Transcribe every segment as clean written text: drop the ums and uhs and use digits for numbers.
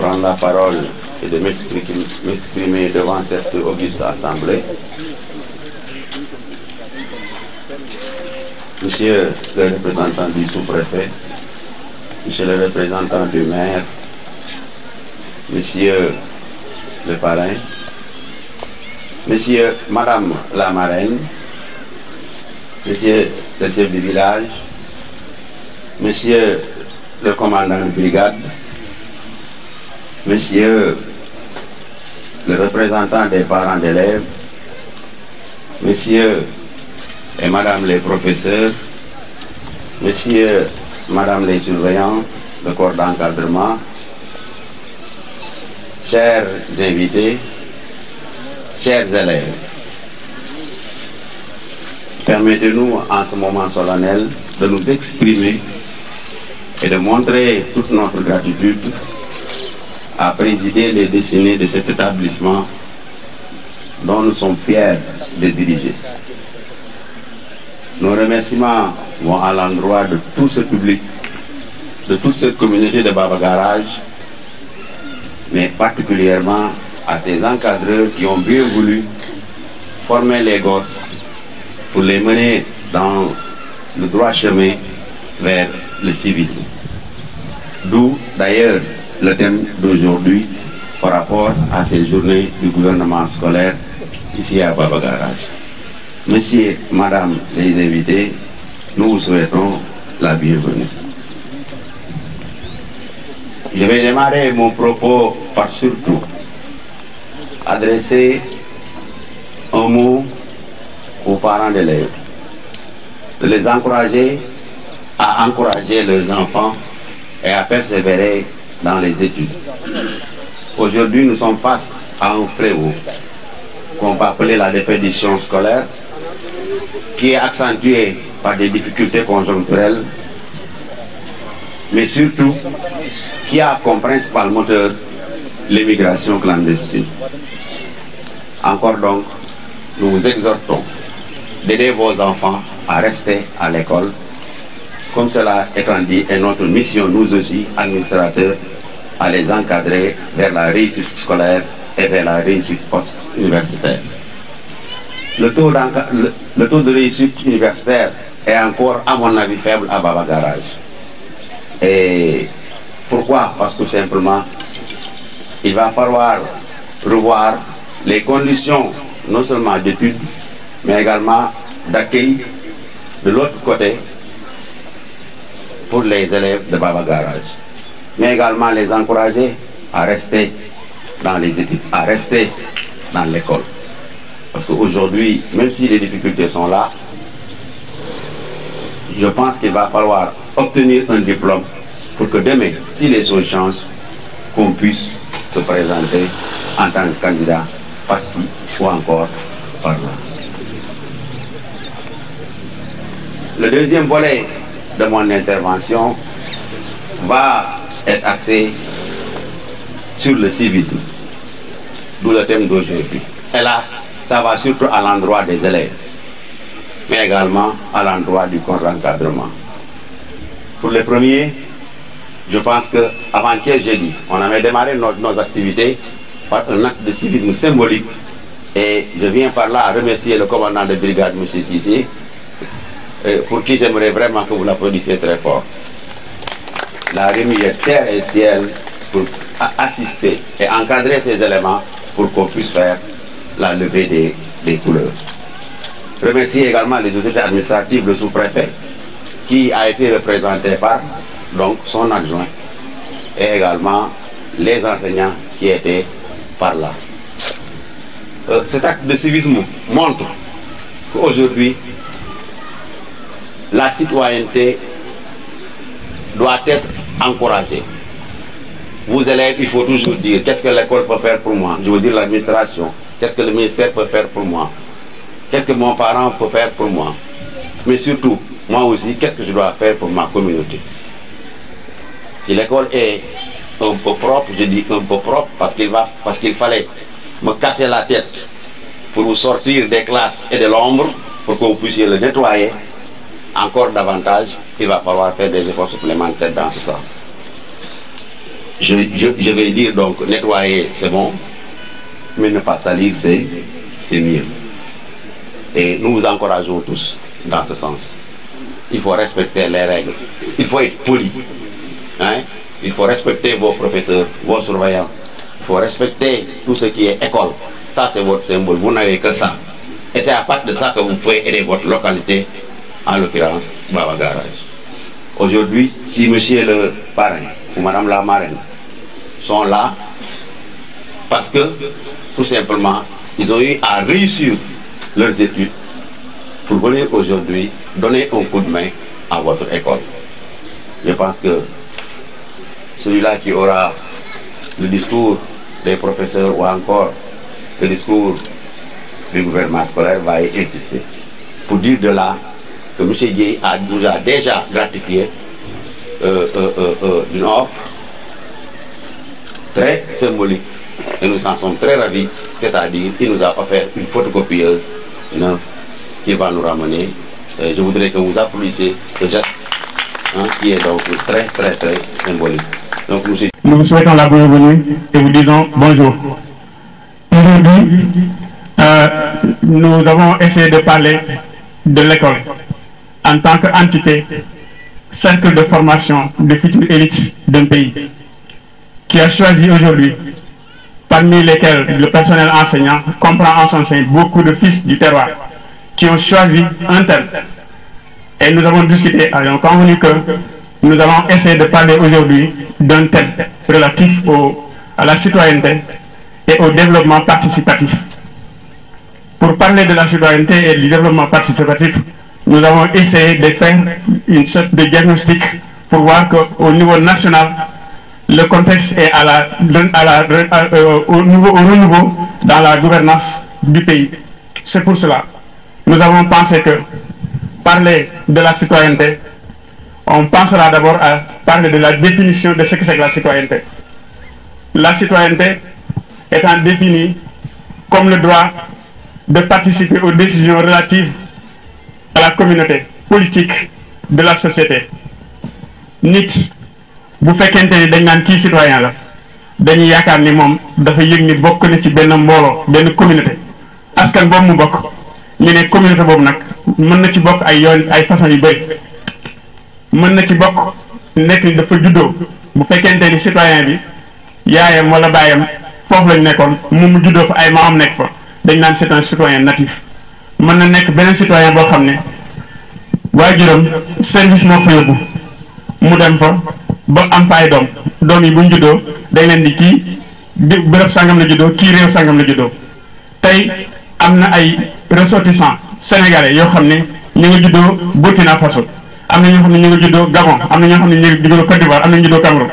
prendre la parole et de m'exprimer devant cette auguste assemblée. Monsieur le représentant du sous-préfet, monsieur le représentant du maire, monsieur le parrain, monsieur, madame la marraine, monsieur le chef du village, monsieur le commandant de brigade, monsieur le représentant des parents d'élèves, messieurs et madame les professeurs, messieurs, madame les surveillants, le corps d'encadrement, chers invités, chers élèves, permettez-nous en ce moment solennel de nous exprimer et de montrer toute notre gratitude à présider les destinées de cet établissement dont nous sommes fiers de diriger. Nos remerciements vont à l'endroit de tout ce public, de toute cette communauté de Baba Garage, mais particulièrement à ces encadreurs qui ont bien voulu former les gosses pour les mener dans le droit chemin vers le civisme. D'où d'ailleurs le thème d'aujourd'hui par rapport à ces journées du gouvernement scolaire ici à Baba Garage. Monsieur, madame les invités, nous vous souhaitons la bienvenue. Je vais démarrer mon propos par surtout adresser un mot aux parents d'élèves, de les encourager à encourager leurs enfants et à persévérer dans les études. Aujourd'hui, nous sommes face à un fléau qu'on peut appeler la déperdition scolaire, qui est accentuée par des difficultés conjoncturelles, mais surtout qui a comme principal moteur l'immigration clandestine. Encore donc, nous vous exhortons d'aider vos enfants à rester à l'école. Comme cela étant dit, est notre mission, nous aussi, administrateurs, à les encadrer vers la réussite scolaire et vers la réussite post-universitaire. Le taux de réussite universitaire est encore, à mon avis, faible à Baba Garage. Et pourquoi? Parce que simplement, il va falloir revoir les conditions, non seulement d'études, mais également d'accueil de l'autre côté pour les élèves de Baba Garage. Mais également les encourager à rester dans les études, à rester dans l'école. Parce qu'aujourd'hui, même si les difficultés sont là, je pense qu'il va falloir obtenir un diplôme pour que demain, si les choses changent, qu'on puisse se présenter en tant que candidat par-ci ou encore par-là. Le deuxième volet de mon intervention va être axé sur le civisme, d'où le thème d'aujourd'hui. Et là, ça va surtout à l'endroit des élèves, mais également à l'endroit du corps d'encadrement. Pour les premiers, je pense qu'avant-hier jeudi, on avait démarré nos activités par un acte de civisme symbolique. Et je viens par là à remercier le commandant de brigade, M. Sissi, pour qui j'aimerais vraiment que vous l'applaudissiez très fort. La remise terre et ciel pour assister et encadrer ces éléments pour qu'on puisse faire la levée des couleurs. Remercier également les autorités administratives, le sous-préfet, qui a été représenté par donc, son adjoint, et également les enseignants qui étaient par là. Cet acte de civisme montre qu'aujourd'hui, la citoyenneté doit être encouragée. Vous élèves, il faut toujours dire qu'est-ce que l'école peut faire pour moi. Je veux dire l'administration. Qu'est-ce que le ministère peut faire pour moi? Qu'est-ce que mon parent peut faire pour moi? Mais surtout, moi aussi, qu'est-ce que je dois faire pour ma communauté? Si l'école est un peu propre, je dis un peu propre parce qu'il fallait me casser la tête pour vous sortir des classes et de l'ombre pour que vous puissiez le nettoyer encore davantage, il va falloir faire des efforts supplémentaires dans ce sens. je vais dire donc nettoyer c'est bon, mais ne pas salir c'est mieux. Et nous vous encourageons tous dans ce sens. Il faut respecter les règles, il faut être poli, hein? Il faut respecter vos professeurs, vos surveillants, il faut respecter tout ce qui est école. Ça c'est votre symbole, vous n'avez que ça. Et c'est à partir de ça que vous pouvez aider votre localité, en l'occurrence Baba Garage. Aujourd'hui, si monsieur le parrain ou madame la marraine sont là, parce que tout simplement, ils ont eu à réussir leurs études pour venir aujourd'hui donner un coup de main à votre école. Je pense que celui-là qui aura le discours des professeurs ou encore le discours du gouvernement scolaire va y insister pour dire de là que M. Dieye nous a déjà gratifié d'une offre très symbolique et nous en sommes très ravis, c'est-à-dire qu'il nous a offert une photocopieuse neuve qui va nous ramener. Je voudrais que vous applaudissiez ce geste qui est donc très symbolique. Donc, nous vous souhaitons la bienvenue et vous disons bonjour. Aujourd'hui, nous avons essayé de parler de l'école en tant qu'entité, cercle de formation de futures élites d'un pays qui a choisi aujourd'hui, parmi lesquels le personnel enseignant comprend en son sein beaucoup de fils du terroir qui ont choisi un tel. Et nous avons discuté, nous avons convenu que nous allons essayer de parler aujourd'hui d'un thème relatif à la citoyenneté et au développement participatif. Pour parler de la citoyenneté et du développement participatif, nous avons essayé de faire une sorte de diagnostic pour voir qu'au niveau national, le contexte est au renouveau dans la gouvernance du pays. C'est pour cela que nous avons pensé que parler de la citoyenneté, on pensera d'abord à parler de la définition de ce que c'est que la citoyenneté. La citoyenneté étant définie comme le droit de participer aux décisions relatives à la communauté politique de la société. Nit bu fekkente ni dañ naan kii citoyen la dañuy yaakaar ni moom dafa yëg ni bokk na ci benn mbooloo benn communauté askan boobu mu bokk ñu ne communauté boobu nag mën na ci bokk ay yoon ay façon yu bëri mën na ci bokk nekk ni dafa juddoo bu fekkente ni citoyen bi yaayam wala baayam foofu lañ nekkoon mu juddoo fa ay maamam nekk fa dañ naan c'est un citoyen natif. mën na nekk beneen citoyen boo xam ne waajuram service moo fa yóbbu mu dem fa ba am fa ay doom yi bu ñu juddoo dañ leen di kii bërëb sangam la juddoo kii réew sangam la juddoo. tey am na ay ressortissants sénégalais yoo xam ne ñu ngi juddoo Burkina Faso am na ñoo xam ne ñu ngi juddoo Gabon am na ñoo xam ne ñu ngi juddoo Côte d'Ivoire am na ñu juddoo Cameroun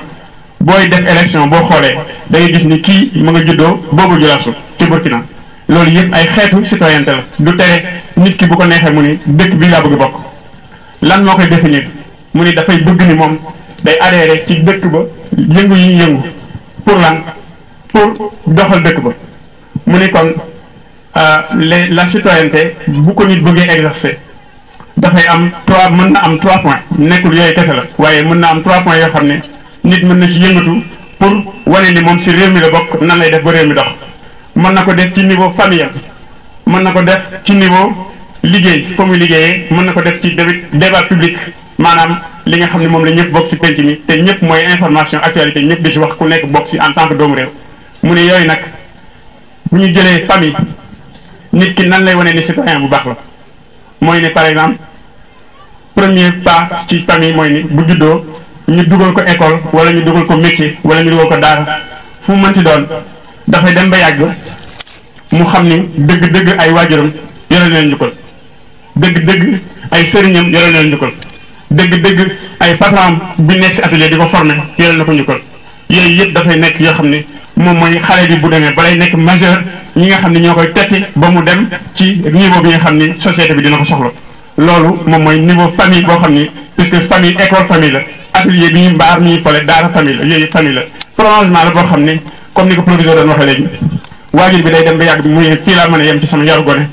booy def élection boo xoolee da ngay gis ni kii mu nga juddoo boobu Julasso ci Burkina. loolu yëpp ay xeetu citoyenneté la du tere nit ki bu ko neexee mu ni dëkk bii laa bëgg bokk lan moo koy définir mu ni dafay bëgg ni moom day adhéré ci dëkk ba yëngu yi ñu yëngu pour lan pour doxal dëkk ba mu ni kon la citoyenneté bu ko nit bëggee exercer dafay am mën na am 3 points nekkul yooyu kese la waaye mën na am 3 points yoo xam ne nit mën na ci yëngatu pour wane ni moom si réew mi la bokk nan lay def ba réew mi dox. mën na ko def ci niveau familial mën na ko def ci niveau liggéey fa muy liggéeyee mën na ko def ci débat public maanaam li nga xam ne moom la ñëpp bokk si penc mi te ñëpp mooy information actualité ñëpp di si wax ku nekk bokk si en tant que doomu réew. mu ne yooyu nag bu ñu jëlee famille nit ki nan lay wane ni citoyen bu baax la mooy ne par exemple premier pas ci famille mooy ni bu juddoo ñu dugal ko école wala ñu dugal ko métier wala ñu dugal ko daara fu mu mënti doon. dafay dem ba yàgg mu xam ni dëgg-dëgg ay waajuram yore leen njukkal dëgg-dëgg ay sëriñam yore leen njukkal dëgg-dëgg ay patron bi nekk si atelier di ko formé yore na ko njukkal yooyu yëpp dafay nekk yoo xam ne moom mooy xale bi bu demee balay nekk majeur ñi nga xam ne ñoo koy tetti ba mu dem ci niveau bi nga xam ni société bi dina ko soxla loolu moom mooy niveau famille boo xam ni puisque famille école famille la atelier bi ñuy mbaar mi ñuy fole daara famille la yooyu famille la prolongement la boo xam ni comme ni ko proviseur doon waxee léegi waajur bi day dem ba yàgg bi muy fii laa mën a yem ci sama yaru gone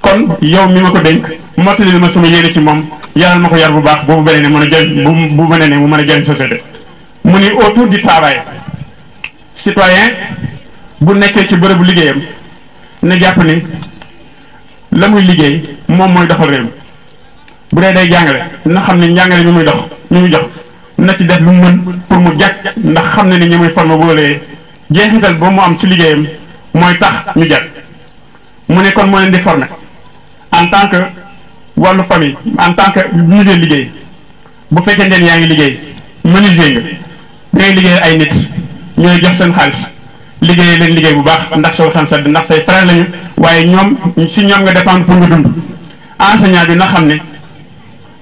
kon yow mi ma ko dénk mottali ma sama yéene ci moom yaral ma ko yar bu baax boobu beneen ne mën a jëriñ bu beneen ne mu mën a jëriñ société mu ni autour du travail citoyen bu nekkee ci bërëbu liggéeyam na jàpp ni la muy liggéey moom mooy doxal réew mi bu dee day jàngale na xam ne njàngale mi muy dox mi muy jox na ci def lu mu mën pour mu jàkk ndax xam ne ni ñi muy former boolee jeexital ba mu am ci liggéeyam mooy tax ñu jàkk mu ne kon moo leen di former en tant que wàllu famille en tant que ñu leen liggéey bu fekkee ne yaa ngi liggéey menuisier nga dangay liggéey ay nit ñooy jox seen xaalis liggéey leen liggéey bu baax ndax soo xam sedd ndax say frère lañu waaye ñoom si ñoom nga dépendre pour nga dund enseignant bi na xam ne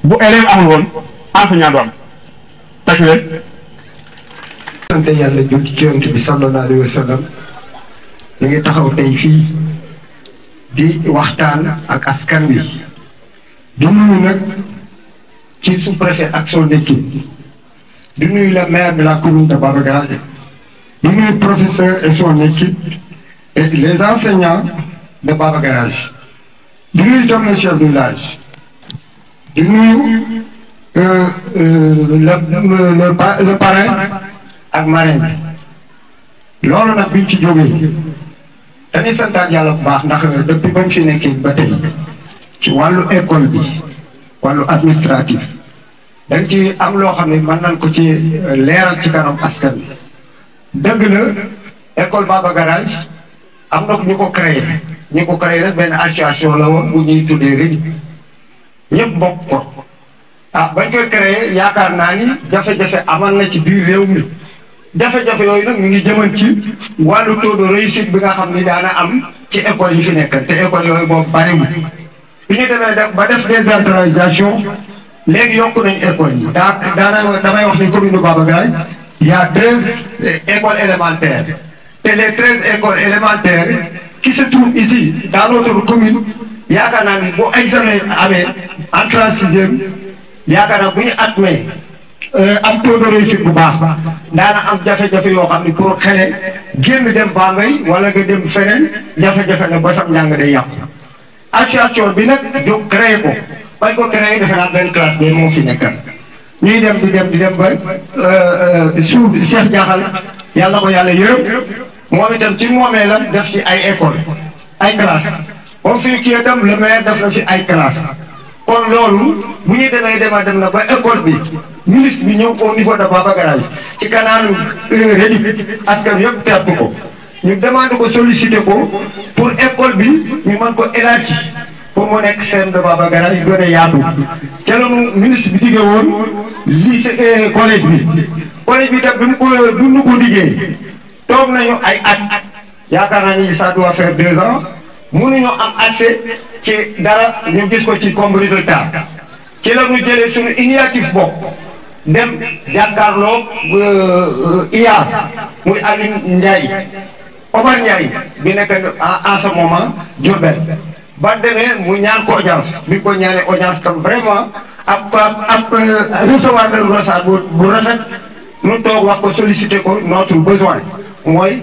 bu élève amul woon enseignant du am tàccu leen. sant yàlla jul ci yonent bi sallallahu alayhi wa sallam ñu ngi taxaw tey fii di waxtaan ak askan wi di nuyu nag ci sous-préfet ak son équipe di nuyu le maire de la commune de Baba Garage di nuyu professeur et son équipe et les enseignants de Baba Garage di nuyu itam le chef de village di nuyu le parrain ak marraine bi loolu nag biñ ci jógee dañuy santaat yàlla bu baax ndax depuis bañ fi nekkee ba tey ci wàllu école bi wàllu administratif dañ ci am loo xam ne mën nañ ko ci leeral ci kanam askan bi dëgg la école Baba Garage am na ñu ko créé rek benn association la woon bu ñuy tuddee REDIP ñëpp bokk ko bañ koy créé yaakaar naa ni jafe-jafe amal na ci biir réew mi jafe-jafe yooyu nag mi ngi jëman ci wàllu taux de réussite bi nga xam ni daana am ci école yi fi nekk te école yooyu boobu bariwul bi ñu demee def ba def décentralisation léegi yokku nañ école yi damay wax ni commune Baba Garage il y a 13 écoles élémentaires te les 13 écoles élémentaires qui se trouvent ici dans notre commune yaakaar naa ni bu examen amee entrée en sixième yaakaar naa bu ñu atmee am taux de réussite bu baax daana am jafe-jafe yoo xam ne pour xale génn dem Bambey wala nga dem feneen jafe-jafe na ba sam njàng day yàqu association bi nag jóg créé ko bañ ko créé defe naa benn classe bi moo fi nekkan ñuy dem di dem ba suuf Cheikh Diakhal yàlla ko yàlla yërëm moom itam ci moomee la def ci ay école ay classe comme fii kii itam le maire def na fi ay classe kon loolu bu ñu dem na ba école bi ministre bi ñëw au niveau de Baba Garage ci kanaalu REDIP askan yëpp tertu ko ñu demande ko sollicité ko pour école bi ñu mën ko élargir pour mu nekk CEM de Baba Garage gën a yaatu ca lañu ministre bi diggee woon lycée collège bi tam bi mu ko diggee toog nañu ay at yaakaar naa ni ça doit faire 2 ans mënuñoo am accès ci dara ñu gis ko ci comme résultat ci la ñu jëlee suñu initiative bopp dem jàkkaarloo IA muy Aliou Ndiaye Omar Ndiaye bi nekk en ce moment Diourbel ba demee mu ñaan ko audience bi ko ñaanee audience comme vraiment ab recevoir de ressart bu rafet nu toog wax ko solliciter ko notre besoin mooy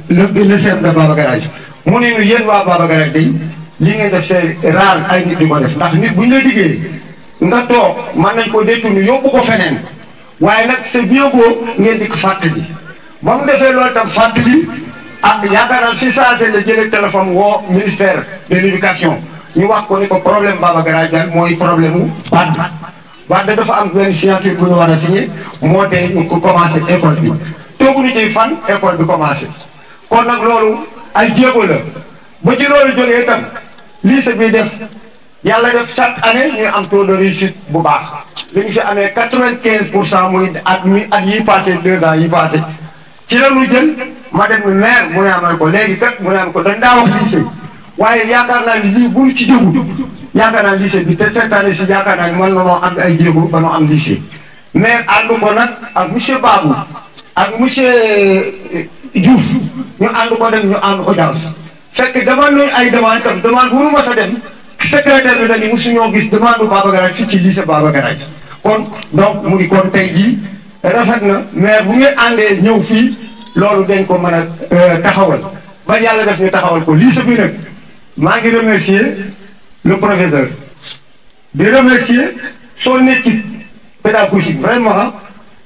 le CEM de Baba Garage mu ne ñu yéen waa Baba Garage day li ngeen def c'est rare ay nit di ko def ndax nit bu ñu la liggéey nga toog mën nañ ko détourner yóbbu ko feneen waaye nag c'est bien beau ngeen di ko fàttali ba mu defee loolu tam fàttali yaakaar naa si saa la jëlee téléphone woo ministère de l'éducation ñu wax ko ni ko problème Baba Garage daal mooy problème mu Wade dafa am benn signature bu ñu war a signé moo tee ñu ko commencé école bi tooguñu ci fan école bi commencé kon nag loolu ay jéego la ba ci loolu jógee itam lycée bi def yàlla def chaque année ñuy am taux de réussite bu baax li ñu fi amee 95% muy at yi passé 2 ans yi passé ci la ñu jël ma dem maire mu ne amal ko léegi kat mu ne am ko dañ daa wax lycée waaye yaakaar naa ni lii buñ ci jógu yaakaar naa lycée bi te cette année si yaakaar naa ni mën na noo am ay jéego ba noo am lycée maire ànd ko nag ak monsieur Babou ak monsieur Diouf ñu ànd ko dem ñu ànd audience fekk demande nañu ay demande tam demande bu nu ma sa dem secrétaire bi dañu mosu ñoo gis demande Baba Garage fii ci lycée Baba Garage kon donc mu ngi kon tey jii rafet na maire bu ngeen àndee ñëw fii loolu dañ ko mën a taxawal ba yàlla def ñu taxawal ko lycée bi nag maa ngi remercier le professeur di remercier son équipe pédagogique vraiment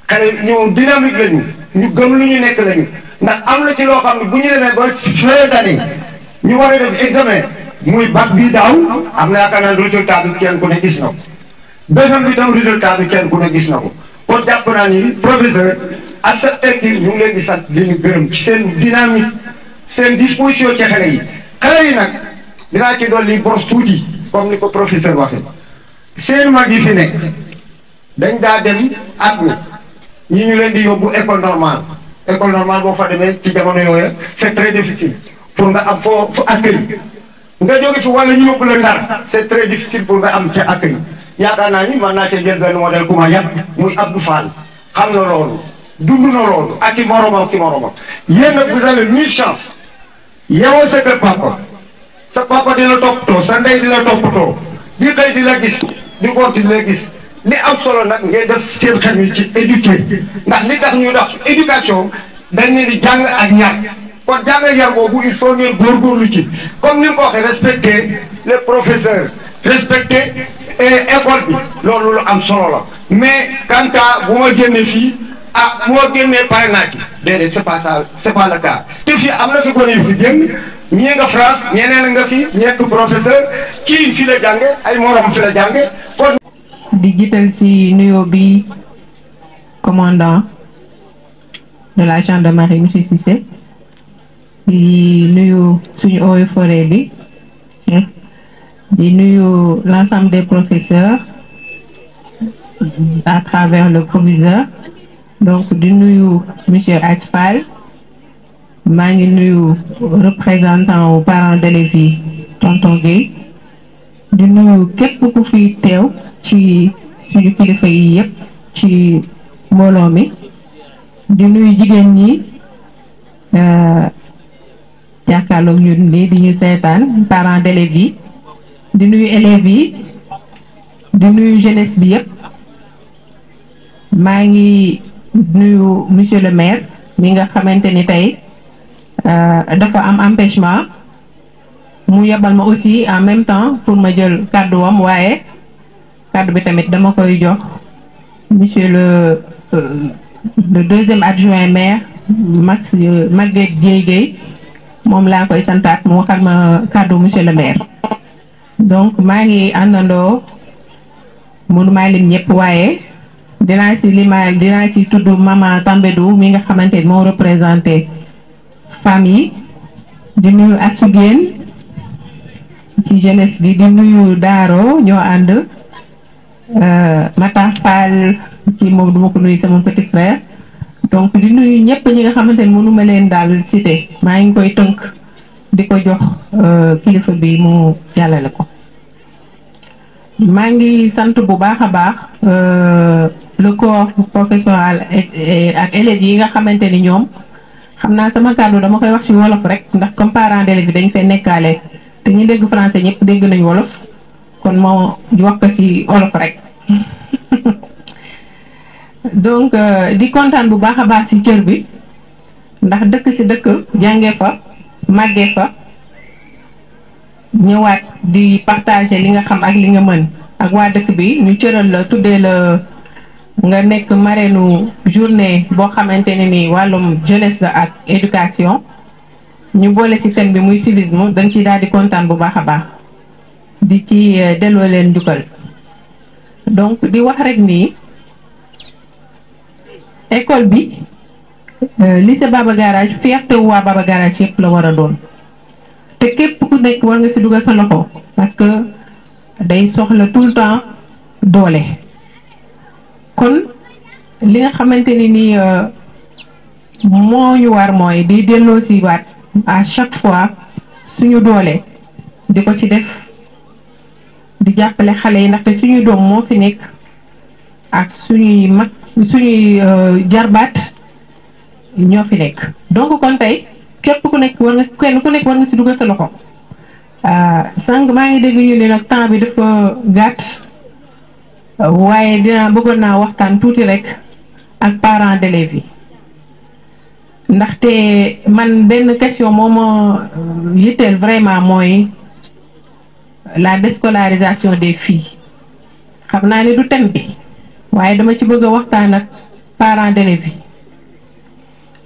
xale ñu dynamique lañu ñu gëm lu ñu nekk lañu ndax am na ci loo xam ne bu ñu demee ba fin d'année ñu war a def examen muy bac bi daaw am na yaakaar naa résultat bi kenn ku ne gis na ko BFEM bi tam résultat bi kenn ku ne gis na ko kon jàpp naa ni professeur ak sa équipe ñu ngi leen di sant di leen gërëm ci seen dynamique seen disposition ci xale yi nag dinaa ci dolli boros tuuti comme ni ko professeur waxee seen mag yi fi nekk dañ daa dem at ñi ñu leen di yóbbu école normale boo fa demee ci jamono yooya c'est très difficile pour nga am foo accueil nga jóge fi wala ñu yóbbu la Ndar c'est très difficile pour nga am ca accueil yaakaar naa ni man naa cee jël benn modèle ku ma yàgg muy Abdou Fall xam na loolu dund na loolu ak i moromam yéen nag vous avez mille chance yow sa kër papa di la toppatoo sa ndey di la toppatoo di xëy di la gis di gonti di la gis li am solo nag ngay def seen xel yi ci éduquer ndax li tax ñuy dox éducation dañ leen di jàng ak ñaar kon jàng yar boobu il faut ngeen góorgóorlu ci comme ni nga ko waxee respecter les professeurs respecter école bi loolu lu am solo la mais quant à bu ma génnee fii bu ma génnee pare naa ci déedéet c'est pas ça c'est pas le cas te fii am na fi gone yu fi génn ñii nga France ñeneen nga fi ñekk professeur kii fi la jànge ay morom fi la jànge kon di jiital ci nuyoo bi commandant de la gendarmerie monsieur Cissé di nuyu suñu eaux et forêt bi di nuyu l'ensemble des professeurs à travers le proviseur donc di nuyu monsieur Asfal maa ngi nuyu représentant aux parents d'élèves yi tonton Gueye di nuyu képp ku fi teew ci suñu kilifa yi yëpp ci mbooloo mi di nuyu jigéen ñi jàkkaarloog ñun nii di ñu seetaan parents d'élèves yi di nuyu élèves yi di nuyu jeunesse bi yëpp maa ngi nuyu monsieur le maire mi nga xamante ni tey dafa am empêchement mu yebal ma aussi en même temps pour ma jël kàddu wam waaye kàddu bi tamit dama koy jox monsieur le deuxième adjoint maire Maguette Dieye moom laa koy santaat mu waxal ma kàddu monsieur le maire donc maa ngi àndandoo mënumaa lim ñëpp waaye dinaa ci tudd maman Tambédou mi nga xamante ni moo représenté famille di nuyu Assougien ci jeunesse bi di nuyu Daaro ñoo ànd Mata Fall ci moom duma ko nuyu sama petit frère donc di nuyu ñëpp ñi nga xamante ni mënuma leen daal cité maa ngi koy tënk di ko jox kilifa bi mu jàllale ko maa ngi sant bu baax a baax le corps professoral ak élèves yi nga xamante ni ñoom xam naa sama kàddu dama koy wax ci wolof rek ndax comme parents d'élèves yi dañ fay nekkaale te ñu dégg français ñëpp dégg nañ wolof kon moo wax ko ci wolof rek donc di kontaan bu baax a baax ci cër bi ndax dëkk ci dëkk jàngee fa màggee fa ñëwaat di partager li nga xam ak li nga mën ak waa dëkk bi ñu cëral la tuddee la nga nekk marraine journée boo xamante ne ni wàllum jeunesse la ak éducation ñu boole ci thème bi muy civisme dañ ci daal di kontaan bu baax a baax di ci delloo leen njukkal donc di wax rek nii école bi lycée Baba Garage fierté wu waa Baba Garage yëpp la war a doon te képp ku nekk war nga ci dugal sa loxo parce que day soxla tout le temps doole kon li nga xamante ni nii moo ñu war mooy di delloo ci waat à chaque fois suñu doole di ko ci def di jàppale xale yi ndaxte suñuy doom moo fi nekk ak suñuy mag suñuy jarbaat ñoo fi nekk donc kon tey képp ku nekk war nga kenn ku nekk war nga ci dugal sa loxo sànq maa ngi dégg ñu ne nag temps bi dafa gàtt waaye bëggoon naa waxtaan tuuti rek ak parents d'élèves yi ndaxte man benn question moo ma yitteel vraiment mooy la déscolarisation des filles xam naa ne du thème bi waaye dama ci bëgg a waxtaan ak parents d'élèves yi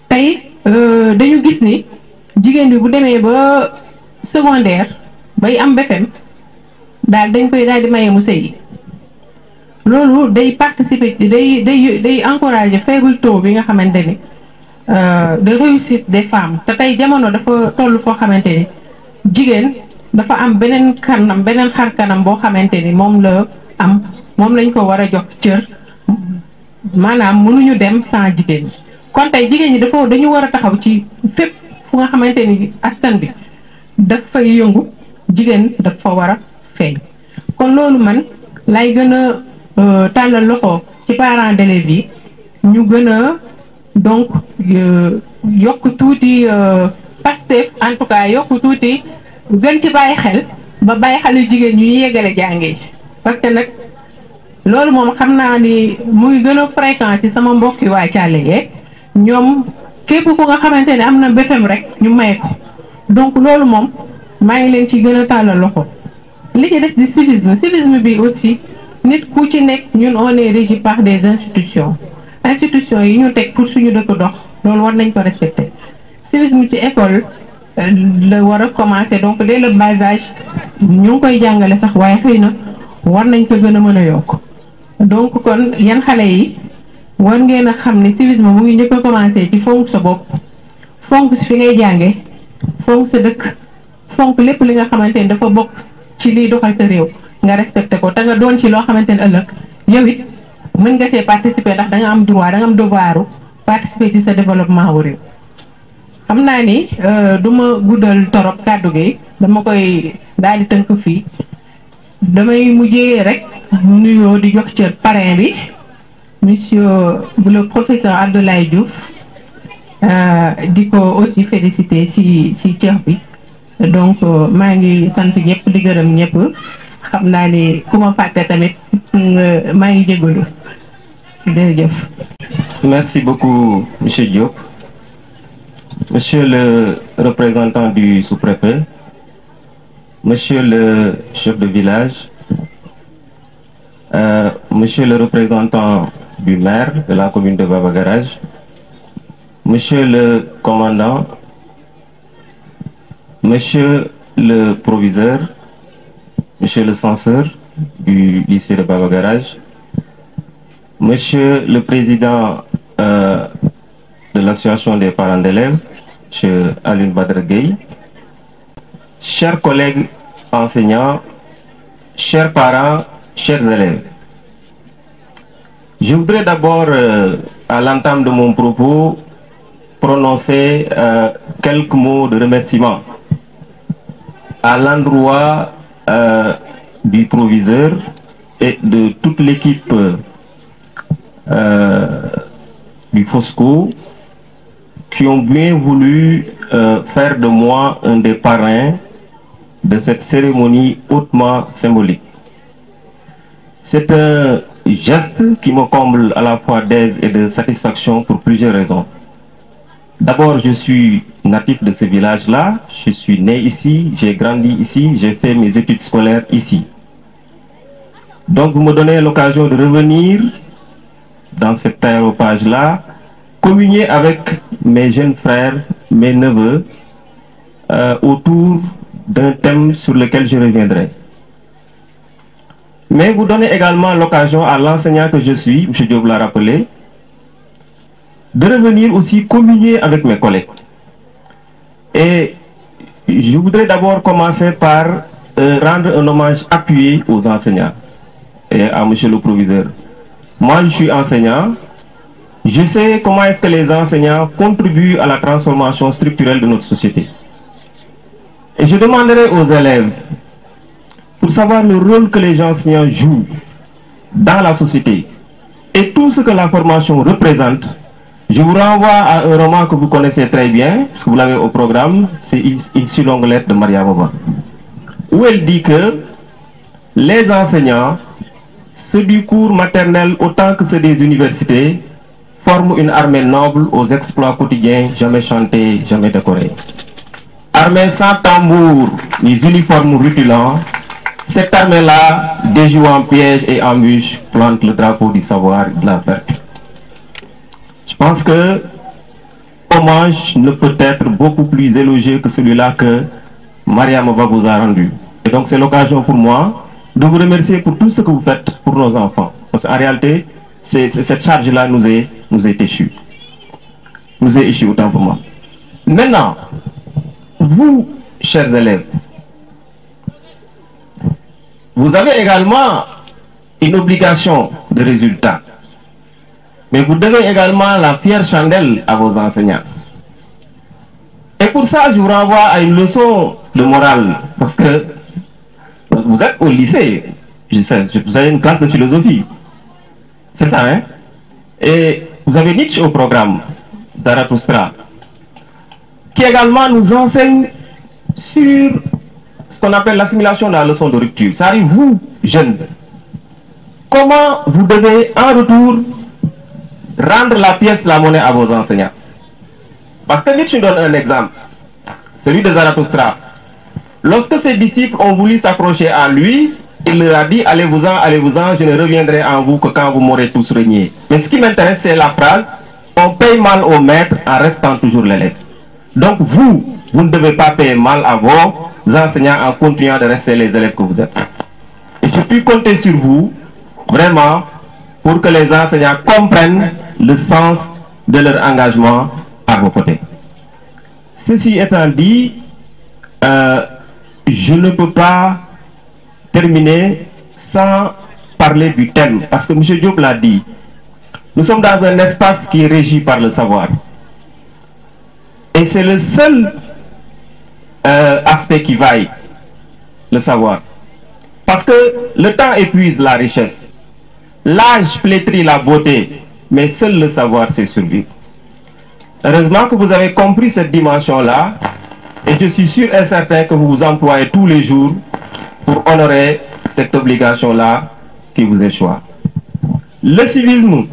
tey dañu gis ni jigéen bi bu demee ba secondaire bay am BFEM daal dañ koy daal di maye mu sëyi loolu day participer day encourager faible taux bi nga xamante ni de réussite des femmes te tey jamono dafa toll foo xamante ni jigéen dafa am beneen xar kanam boo xamante ni moom la am moom lañ ko war a jox cër maanaam mënuñu dem sans jigéen ñi kon tey jigéen ñi dañu war a taxaw ci fépp fu nga xamante ni askan bi dafay yëngu jigéen dafa war a feeñ kon loolu man lay gën a tàllal loxo ci parents d'élèves yi ñu gën a donc yokk tuuti Pastef en tout cas yokk tuuti gën ci bàyyi xel ba bàyyi xel yu jigéen ñu yeggale jànge parce que nag loolu moom xam naa ni muy gën a fréquent ci sama mbokki waa Thialé yeeg ñoom képp ku nga xamante ne am na BFEM rek ñu may ko donc loolu moom maa ngi leen ci gën a tàllal loxo li ci des di civisme bi aussi nit ku ci nekk ñun on est régi par des institutions yi ñu teg pour suñu dëkk dox loolu war nañ ko respecter civisme ci école la war a commencer donc dès le bas âge ñu ngi koy jàngale sax waaye xëy na war nañ ko gën a mën a yokk donc kon yan xale yi war ngeen a xam ne civisme mu ngi njëkk a commencer ci fonk sa bopp fonk fi ngay jànge fonk sa dëkk fonk lépp li nga xamante ni dafa bokk ci liy doxal sa réew nga respecté ko te nga doon ci loo xamante ni ëllëg yow it mën nga see participer ndax da nga am droit da nga am devoiru participer ci sa développement wu réew. xam naa ni du ma guddal torop kàddu gi dama koy daal di tënk fii damay mujjee rek nuyoo di jox cër parrain bi monsieur le professeur Abdoulaye Diouf di ko aussi féliciter ci cër bi donc maa ngi sant ñëpp di gërëm ñëpp xam naa ni ku ma fàtte tamit maa ngi jégalu jërëjëf. Merci beaucoup monsieur Diop. Monsieur le représentant du sous-préfet, monsieur le chef de village, monsieur le représentant du maire de la commune de Baba Garage, monsieur le commandant, monsieur le proviseur, monsieur le censeur du lycée de Baba Garage, monsieur le président de l'association des parents d'élèves, M. Aline Badr Gueye, chers collègues enseignants, chers parents, chers élèves. Je voudrais d'abord, à l'entame de mon propos, prononcer quelques mots de remerciement à l'endroit du proviseur et de toute l'équipe du FOSCO qui ont bien voulu faire de moi un des parrains de cette cérémonie hautement symbolique. C'est un geste qui me comble à la fois d'aise et de satisfaction pour plusieurs raisons. D'abord, je suis natif de ce village-là, je suis né ici, j'ai grandi ici, j'ai fait mes études scolaires ici. Donc vous me donnez l'occasion de revenir dans cet aéropage-là, communier avec mes jeunes frères, mes neveux, autour d'un thème sur lequel je reviendrai. Mais vous donnez également l'occasion à l'enseignant que je suis, M. Diop l'a rappelé, de revenir aussi communier avec mes collègues. Et je voudrais d'abord commencer par rendre un hommage appuyé aux enseignants et à M. le proviseur. Moi, je suis enseignant. Je sais comment est-ce que les enseignants contribuent à la transformation structurelle de notre société. Et je demanderai aux élèves, pour savoir le rôle que les enseignants jouent dans la société et tout ce que la formation représente, je vous renvoie à un roman que vous connaissez très bien, parce que vous l'avez au programme, c'est une si longue lettre de Maria Baba, où elle dit que les enseignants, ceux du cours maternel autant que ceux des universités, forment une armée noble aux exploits quotidiens jamais chantés, jamais décorés. Armée sans tambour ni uniformes rutilants, cette armée-là, déjouant pièges et embûches, plante le drapeau du savoir et de la vertu. Je pense que hommage ne peut être beaucoup plus élogieux que celui-là que Mariam va vous a rendu. Et donc c'est l'occasion pour moi de vous remercier pour tout ce que vous faites pour nos enfants. Parce qu'en réalité, cette charge-là nous est échue. Nous est échue autant pour moi. Maintenant, vous, chers élèves, vous avez également une obligation de résultat. Mais vous devez également la fière chandelle à vos enseignants. Et pour ça, je vous renvoie à une leçon de morale. Parce que vous êtes au lycée. Je sais, vous avez une classe de philosophie. C'est ça, hein? Et vous avez Nietzsche au programme, Zarathustra, qui également nous enseigne sur ce qu'on appelle l'assimilation de la leçon de rupture. Ça arrive, vous, jeunes, comment vous devez en retour rendre la pièce, la monnaie à vos enseignants. Parce que Nietzsche donne un exemple, celui de Zarathustra. Lorsque ses disciples ont voulu s'approcher à lui, il leur a dit, allez-vous-en, je ne reviendrai en vous que quand vous m'aurez tous régné. Mais ce qui m'intéresse, c'est la phrase, on paye mal au maître en restant toujours l'élève. Donc vous ne devez pas payer mal à vos enseignants en continuant de rester les élèves que vous êtes. Et je puis compter sur vous, vraiment, pour que les enseignants comprennent le sens de leur engagement à vos côtés. Ceci étant dit, je ne peux pas terminer sans parler du thème, parce que M. Diop l'a dit, nous sommes dans un espace qui est régi par le savoir. Et c'est le seul aspect qui vaille, le savoir. Parce que le temps épuise la richesse, l'âge flétrit la beauté, mais seul le savoir sait survivre. Heureusement que vous avez compris cette dimension-là, et je suis sûr et certain que vous vous employez tous les jours pour honorer cette obligation-là qui vous échoit. Le civisme,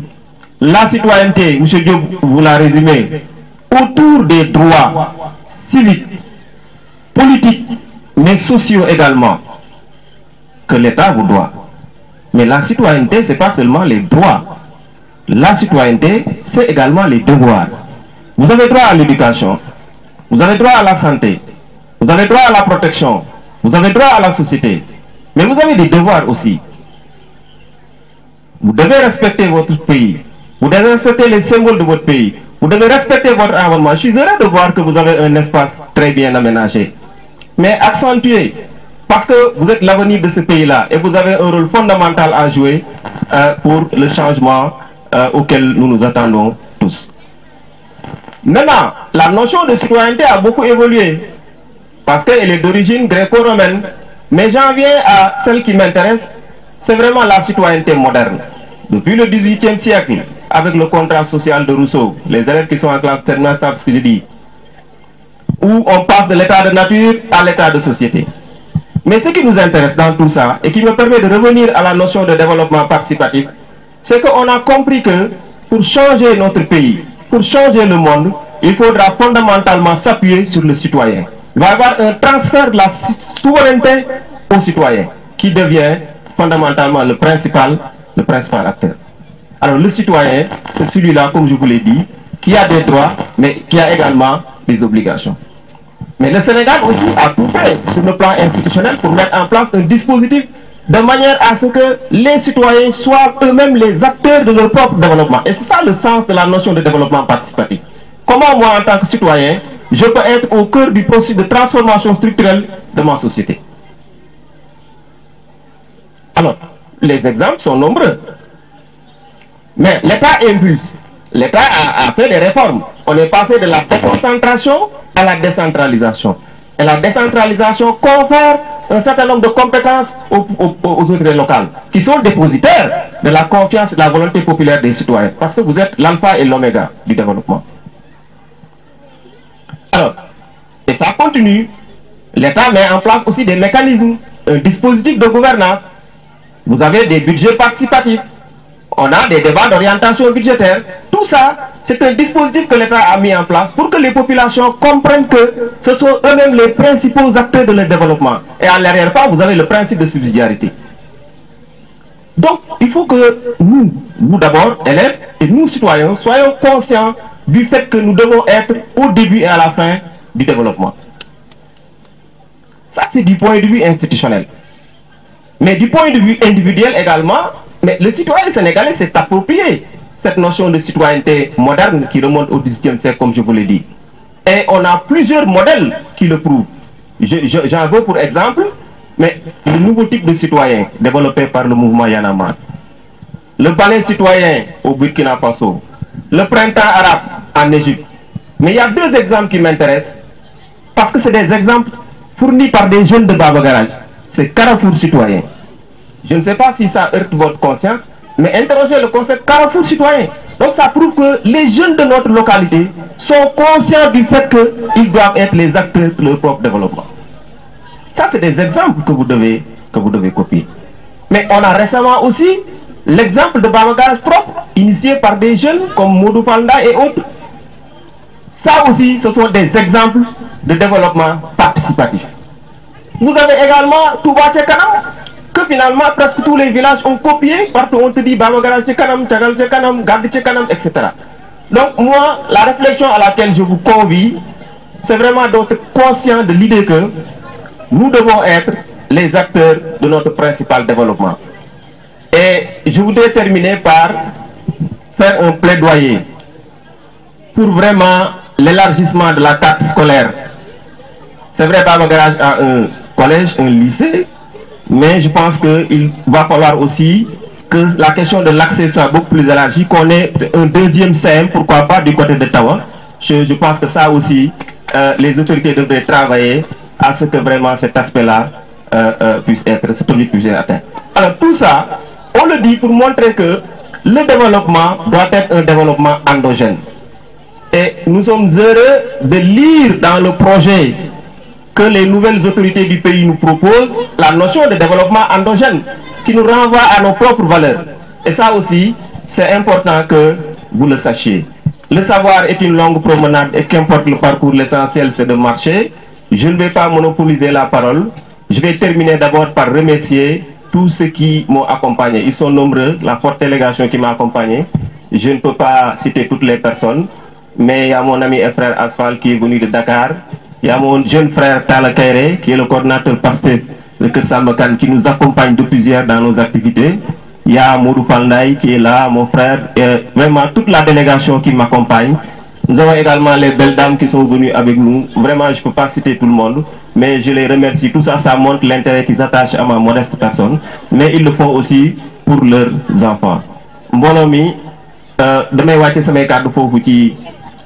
la citoyenneté, M. Diop vous l'a résumé, autour des droits civiques, politiques, mais sociaux également, que l'État vous doit. Mais la citoyenneté, ce n'est pas seulement les droits. La citoyenneté, c'est également les devoirs. Vous avez droit à l'éducation, vous avez droit à la santé, vous avez droit à la protection, vous avez droit à la société. Mais vous avez des devoirs aussi. Vous devez respecter votre pays, vous devez respecter les symboles de votre pays, vous devez respecter votre environnement. Je suis heureux de voir que vous avez un espace très bien aménagé. Mais accentuez, parce que vous êtes l'avenir de ce pays-là et vous avez un rôle fondamental à jouer pour le changement auquel nous nous attendons tous. Maintenant, la notion de citoyenneté a beaucoup évolué parce qu'elle est d'origine gréco-romaine. Mais j'en viens à celle qui m'intéresse, c'est vraiment la citoyenneté moderne. Depuis le XVIIIe siècle, avec le contrat social de Rousseau, les élèves qui sont en classe terminale savent ce que je dis, où on passe de l'état de nature à l'état de société. Mais ce qui nous intéresse dans tout ça, et qui me permet de revenir à la notion de développement participatif, c'est qu'on a compris que pour changer notre pays, pour changer le monde, il faudra fondamentalement s'appuyer sur le citoyen. Il va y avoir un transfert de la souveraineté aux citoyens, qui devient fondamentalement le principal acteur. Alors le citoyen, c'est celui-là, comme je vous l'ai dit, qui a des droits, mais qui a également des obligations. Mais le Sénégal aussi a tout fait sur le plan institutionnel pour mettre en place un dispositif de manière à ce que les citoyens soient eux-mêmes les acteurs de leur propre développement. Et c'est ça le sens de la notion de développement participatif. Comment moi, en tant que citoyen, je peux être au cœur du processus de transformation structurelle de ma société? Alors, les exemples sont nombreux. Mais l'État impulse. L'État a fait des réformes. On est passé de la déconcentration à la décentralisation. Et la décentralisation confère un certain nombre de compétences aux autorités locales, qui sont dépositaires de la confiance et de la volonté populaire des citoyens. Parce que vous êtes l'alpha et l'oméga du développement. Alors, et ça continue. L'État met en place aussi des mécanismes, un dispositif de gouvernance. Vous avez des budgets participatifs. On a des débats d'orientation budgétaire. Tout ça, c'est un dispositif que l'État a mis en place pour que les populations comprennent que ce sont eux-mêmes les principaux acteurs de leur développement. Et à l'arrière-plan, vous avez le principe de subsidiarité. Donc, il faut que nous d'abord, élèves, et nous, citoyens, soyons conscients du fait que nous devons être au début et à la fin du développement. Ça, c'est du point de vue institutionnel. Mais du point de vue individuel également, mais le citoyen sénégalais s'est approprié cette notion de citoyenneté moderne qui remonte au XVIIIe siècle, comme je vous l'ai dit. Et on a plusieurs modèles qui le prouvent. J'en veux pour exemple, mais le nouveau type de citoyen développé par le mouvement Y en a marre, le balai citoyen au Burkina Faso, le printemps arabe en Égypte. Mais il y a deux exemples qui m'intéressent, parce que c'est des exemples fournis par des jeunes de Baba Garage. C'est Carrefour citoyen. Je ne sais pas si ça heurte votre conscience, mais interrogez le concept Carrefour citoyen. Donc ça prouve que les jeunes de notre localité sont conscients du fait qu'ils doivent être les acteurs de leur propre développement. Ça, c'est des exemples que vous devez copier. Mais on a récemment aussi l'exemple de Baba Garage propre, initié par des jeunes comme Modou Panda et autres. Ça aussi, ce sont des exemples de développement participatif. Vous avez également Touba Tchekanam, que finalement presque tous les villages ont copié. Partout on te dit Baba Garage Tchekanam, Tchagal Tchekanam, Garde Tchekanam, etc. Donc moi, la réflexion à laquelle je vous convie, c'est vraiment d'être conscient de l'idée que nous devons être les acteurs de notre principal développement. Et je voudrais terminer par faire un plaidoyer pour vraiment l'élargissement de la carte scolaire. C'est vrai, Baba Garage a un collège, un lycée, mais je pense qu'il va falloir aussi que la question de l'accès soit beaucoup plus élargie, qu'on ait un deuxième CM, pourquoi pas, du côté de Tawa. Je pense que ça aussi, les autorités devraient travailler à ce que vraiment cet aspect-là puisse être atteint. Alors tout ça, on le dit pour montrer que le développement doit être un développement endogène. Et nous sommes heureux de lire dans le projet que les nouvelles autorités du pays nous proposent la notion de développement endogène qui nous renvoie à nos propres valeurs. Et ça aussi, c'est important que vous le sachiez. Le savoir est une longue promenade et qu'importe le parcours, l'essentiel c'est de marcher. Je ne vais pas monopoliser la parole. Je vais terminer d'abord par remercier tous ceux qui m'ont accompagné. Ils sont nombreux, la forte délégation qui m'a accompagné. Je ne peux pas citer toutes les personnes, mais il y a mon ami et frère Asphal qui est venu de Dakar. Il y a mon jeune frère Tala Kairé, qui est le coordinateur pasteur de Kersambakan, qui nous accompagne depuis hier dans nos activités. Il y a Modou Falnaï qui est là, mon frère, et vraiment toute la délégation qui m'accompagne. Nous avons également les belles dames qui sont venues avec nous. Vraiment, je ne peux pas citer tout le monde, mais je les remercie. Tout ça, ça montre l'intérêt qu'ils attachent à ma modeste personne. Mais ils le font aussi pour leurs enfants. Mon ami, demain, je vais vous cadre pour vous ci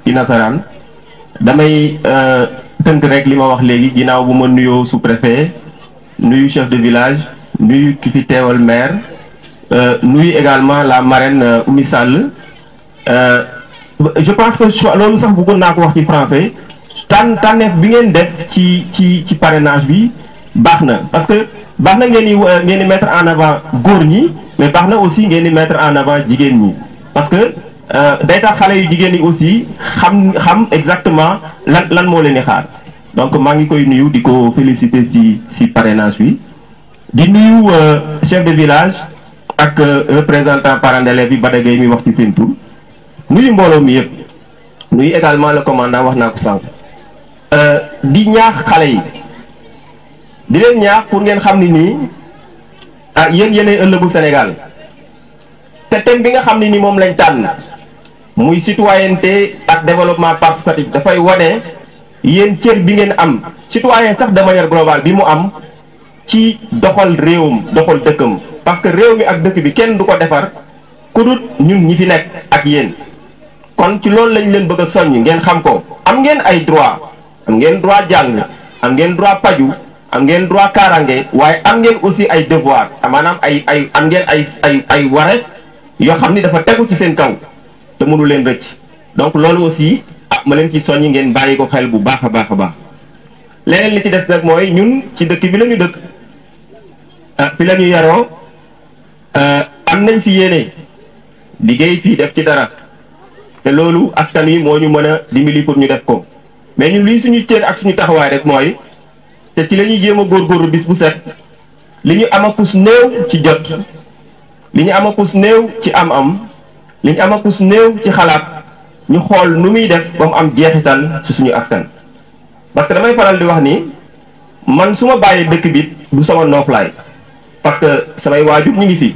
Nasaran. Demain, tënk rek li ma wax léegi ginnaaw bu ma nuyoo sous-préfet nuyu chef de village nuyu ki fi teewal maire nuyu également la marraine Oumy Sall je pense que loolu sax bëggoon naa ko wax ci français tànneef bi ngeen def ci parrainage bi baax na parce que baax na ngeen di mettre en avant góor ñi mais baax na aussi ngeen di mettre en avant jigéen ñi parce que day tax xale yu jigéen ñi aussi xam exactement lan moo leen di xaar donc maa ngi koy nuyu di ko féliciter ci parrainage bi di nuyu chef de village ak représentant parents d'élèves bi Badagay mi wax ci seen tur nuyu mbooloo mi yëpp nuyu également le commandant wax naa ko sànq di ñaax xale yi di leen ñaax pour ngeen xam ni nii yéen yéenay ëllëgu Sénégal te thème bi nga xam ni nii moom lañ tànn muy citoyenneté ak développement participatif dafay wane yéen cër bi ngeen am citoyen sax de manière globale bi mu am ci doxal réewum doxal dëkkam parce que réew mi ak dëkk bi kenn du ko defar ku dut ñun ñi fi nekk ak yéen kon ci loolu lañ leen bëgg a soññ ngeen xam ko am ngeen ay droit am ngeen droit jàng am ngeen droit paju am ngeen droit kaaraange waaye am ngeen aussi ay devoir maanaam am ngeen ay wareef yoo xam ni dafa tegu ci seen kaw te mënu leen rëcc donc loolu aussi ma leen ci soññi ngeen bàyyi ko xel bu baax a baax a baax leneen li ci des nag mooy ñun ci dëkk bi la ñu dëkk fi la ñu yaroo am nañ fi yéene liggéey fii def ci dara te loolu askan wi moo ñu mën a dimbali pour ñu def ko mais ñun lii suñu cër ak suñu taxawaay rek mooy te ci la ñuy jéem a góorgóorlu bis bu set li ñu am a kus néew ci jot li ñu am a kus néew ci am-am li ñu am a kus néew ci xalaat ñu xool nu muy def ba mu am jeexital ci suñu askan. parce que damay faral di wax ni man su ma bàyyee dëkk bi du sama nooflaay parce que samay waajur ñi ngi fi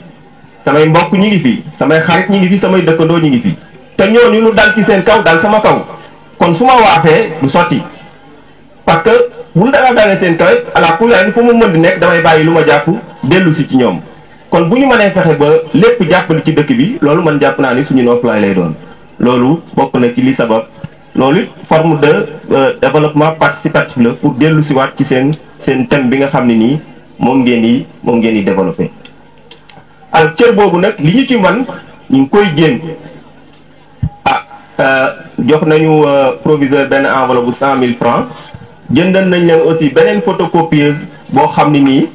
samay mbokk ñi ngi fi samay xarit ñi ngi fi samay dëkkandoo ñi ngi fi te ñooñu lu dal ci seen kaw dal sama kaw kon su ma waafee du sotti parce que bu dara dalee seen kaw it ala kulli fu mu mën di nekk damay bàyyi lu ma jàpp dellu si ci ñoom kon bu ñu mënee fexe ba lépp jàppali ci dëkk bi loolu man jàpp naa ni suñu nooflaay lay doon loolu bokk na ci li sabab loolu forme de développement participatif la pour dellu si waat ci seen thème bi nga xam ne nii moom ngeen di développé. alors cër boobu nag li ñu ci man ñu ngi koy jéem jox nañu proviseur benn enveloppe bu 100 000 francs jëndal nañ leen aussi beneen photocopieuse boo xam ne nii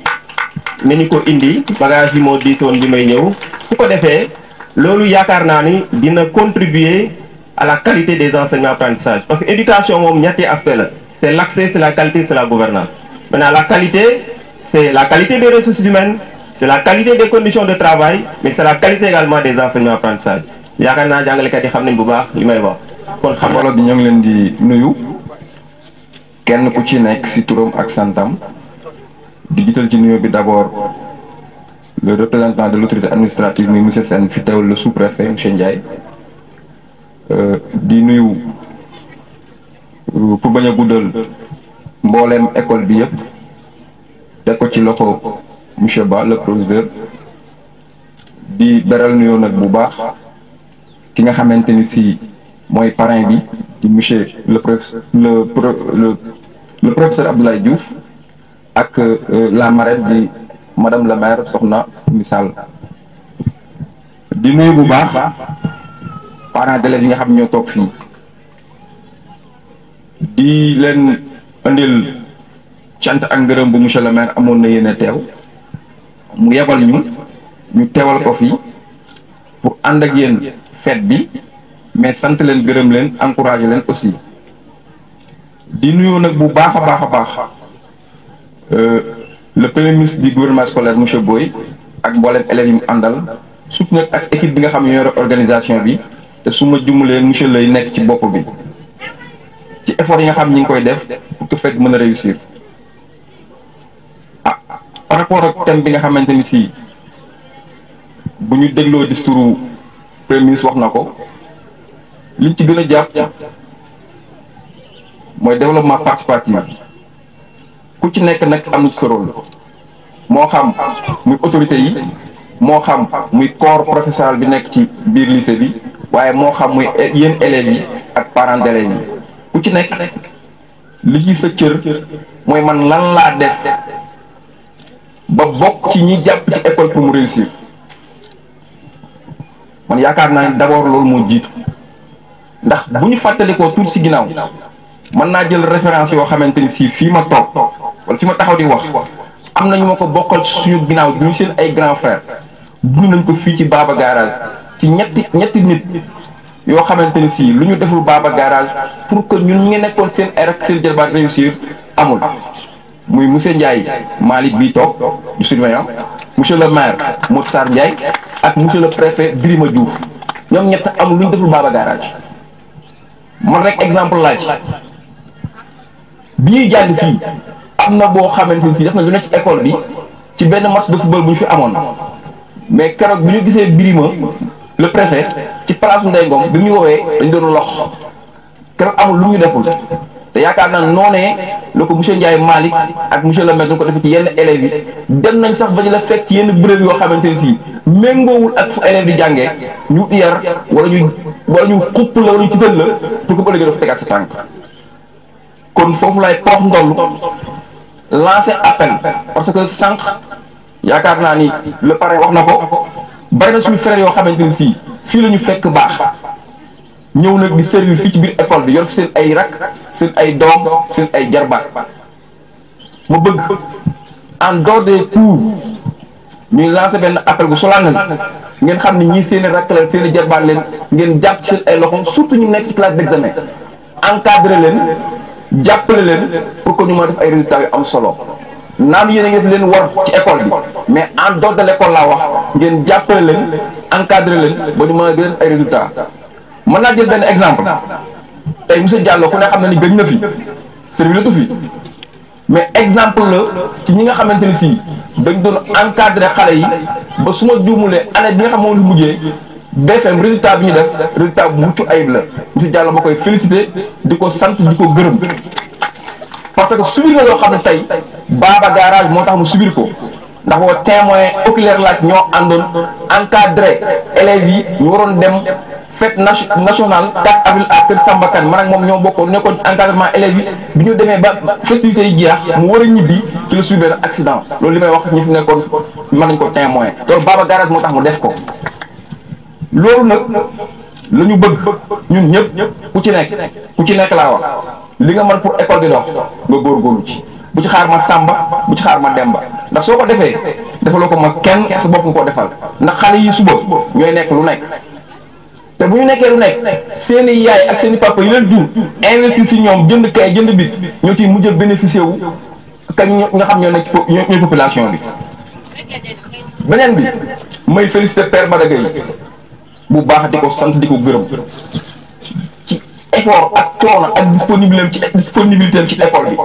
nañu ko indi bagage yi moo diisoon bi may ñëw su ko defee loolu yaakaar naa ni dina contribuer à la qualité des enseignements apprentissage parce que éducation moom ñetti aspect la c'est l'accès, c'est la qualité, c'est la gouvernance. Maintenant la qualité, c'est la qualité des ressources humaines, c'est la qualité des conditions de travail, mais c'est la qualité également des enseignements apprentissage. yaakaar naa jàngalekat yi xam nañ bu baax li may wax kon xam nga bi ñoo ngi leen di nuyu kenn ku ci nekk ci turam ak santam di jiital ci nuyu bi d'abord le représentant de l'autorité administrative muy monsieur Sène fi teewal le sous-préfet monsieur Ndiaye di nuyu pour bañ a guddal mbooleem école bi yëpp teg ko ci loxo monsieur Ba le proviseur di beral nuyoo nag bu baax ki nga xamante ni si mooy parrain bi di monsieur le professeur Abdoulaye Diouf ak la marraine di madame la maire soxna Misal di nuyu bu baax parents d'élèves yi nga xam ñoo toog fii di leen andil cant ak ngërëm bu monsieur le maire amoon na yéene teew mu yebal ñu teewal ko fii pour ànd ak yéen fête bi mais sant leen gërëm leen encourager leen aussi di nuyu nag bu baax a baax le premier ministre du gouvernement scolaire monsieur Boy ak mboolem élèves yi mu àndal surtout nag ak équipe bi nga xam ne ñoo yor organisation bi te su ma jumulee monsieur lay nekk ci bopp bi ci effort yi nga xam ñi ngi koy def pour que fête mën a réussir par rapport ak thème bi nga xamante ni si bu ñu dégloo discours premier ministre wax na ko liñ ci gën a jàpp mooy développement participatif ku ci nekk nag am na ci sa rôle moo xam muy autorité yi moo xam muy corps professoral bi nekk ci biir lycée bi waaye moo xam muy yéen élèves yi ak parents d'élèves yi ku ci nekk li ci sa cër mooy man lan laa def ba bokk ci ñi jàpp ci école pour mu réussir man yaakaar naa ni d'abord loolu moo jiitu ndax bu ñu fàttalikoo tuuti ci ginnaaw mën naa jël référence yoo xamante ni si fii ma toog wala fi ma taxaw di wax am nañu ma ko bokkal suñu ginnaaw ñu seen ay grand frère dund nañ ko fii ci Baba Garage ci ñetti nit yoo xamante ni si lu ñu deful Baba Garage pour que ñun ñu ngi nekkoon seen ay rek seen jëlbaat réussir amul muy monsieur Ndiaye Malick bii toog du surveillant monsieur le maire Modou Sarr Ndiaye ak monsieur le préfet Birima Diouf ñoom ñett amul lu ñu deful Baba Garage man rek exemple laaj bi ñuy jàng fii am na boo xamante ni si def na lu ne ci école bi ci benn match de football bu ñu fi amoon mais keroog bi ñu gisee Birima le préfet ci place Ndeye Ngom bi ñu woowee dañ doon lox keroog amul lu ñu deful te yaakaar naa noonee la ko monsieur Ndiaye Malick ak monsieur le maire dañ ko defee ci yenn élèves yi dem nañ sax ba ñu la fekk ci yenn bërëb yoo xamante ni si méngoowul ak fu élèves di jàngee ñu yar wala ñu xupp la wala ñu tuddal la pour que ba léegi dafa tegaat sa tànk kon foofu lay poox ndollu lancer appel parce que sànq yaakaar naa ni le parrain wax na ko bari na suñu frères yoo xamante ni si fii la ñu fekk baax ñëw nag di servir fii ci biir école bi yor fi seen ay rak seen ay doom seen ay jarbaat ma bëgg en dehors des cours ñuy lancer benn appel bu solennel ngeen xam ni ñii seen i rak leen seen i jarbaat leen ngeen jàpp seen ay loxo surtout ñu nekk ci classe d'examen encadrer leen jàppale leen pour que ñu mën a def ay résultats yu am solo naam yéen a ngi def leen war ci école bi mais en dehors de l'école laa wax ngeen jàppale leen encadrer leen ba ñu mën a def ay résultats mën naa jël benn exemple tey monsieur Diallo ku ne xam na ni gëj na fi servilatu fi mais exemple la ci ñi nga xamante ni si dañ doon encadrer xale yi ba su ma juumulee année bi nga xam moom lu mujjee BFM résultat bi ñu def résultat bu mucc ayib la monsieur Diallo ma koy féliciter di ko sant di ko gërëm parce que subir na loo xam ne tey Baba Garage moo tax mu subir ko ndax boo témoin oculaire laaj ñoo àndoon encadré élèves yi ñu waroon dem fête nationale 4 avril à Kër Samba Kane man ak moom ñoo bokkoon nekkoon encadrement élèves yi bi ñu demee ba festivités yi jeex mu war a ñibbi ci la subir benn accident loolu li may wax ñi fi nekkoon mën nañ ko témoin loolu Baba Garage moo tax mu def ko loolu nag la ñu bëgg ñun ñëpp ku ci nekk laa wax li nga mën pour école bi dox nga góorgóorlu ci bu ci xaar ma Samba bu ci xaar ma Demba ndax soo ko defee defaloo ko ma kenn sa bopp nga ko defal ndax xale yi suba ñooy nekk lu nekk te bu ñu nekkee lu nekk seeni yaay ak seeni papa yi leen jur investir ci ñoom jënd kay jënd bit ñoo ciy mujj bénéficier wu te nga xam ñoo nekk ñooy population bi. beneen bi may féliciter Père Bada Gueye bu baax di ko sant di ko gërëm ci effort ak coono ak disponibilité ci école bi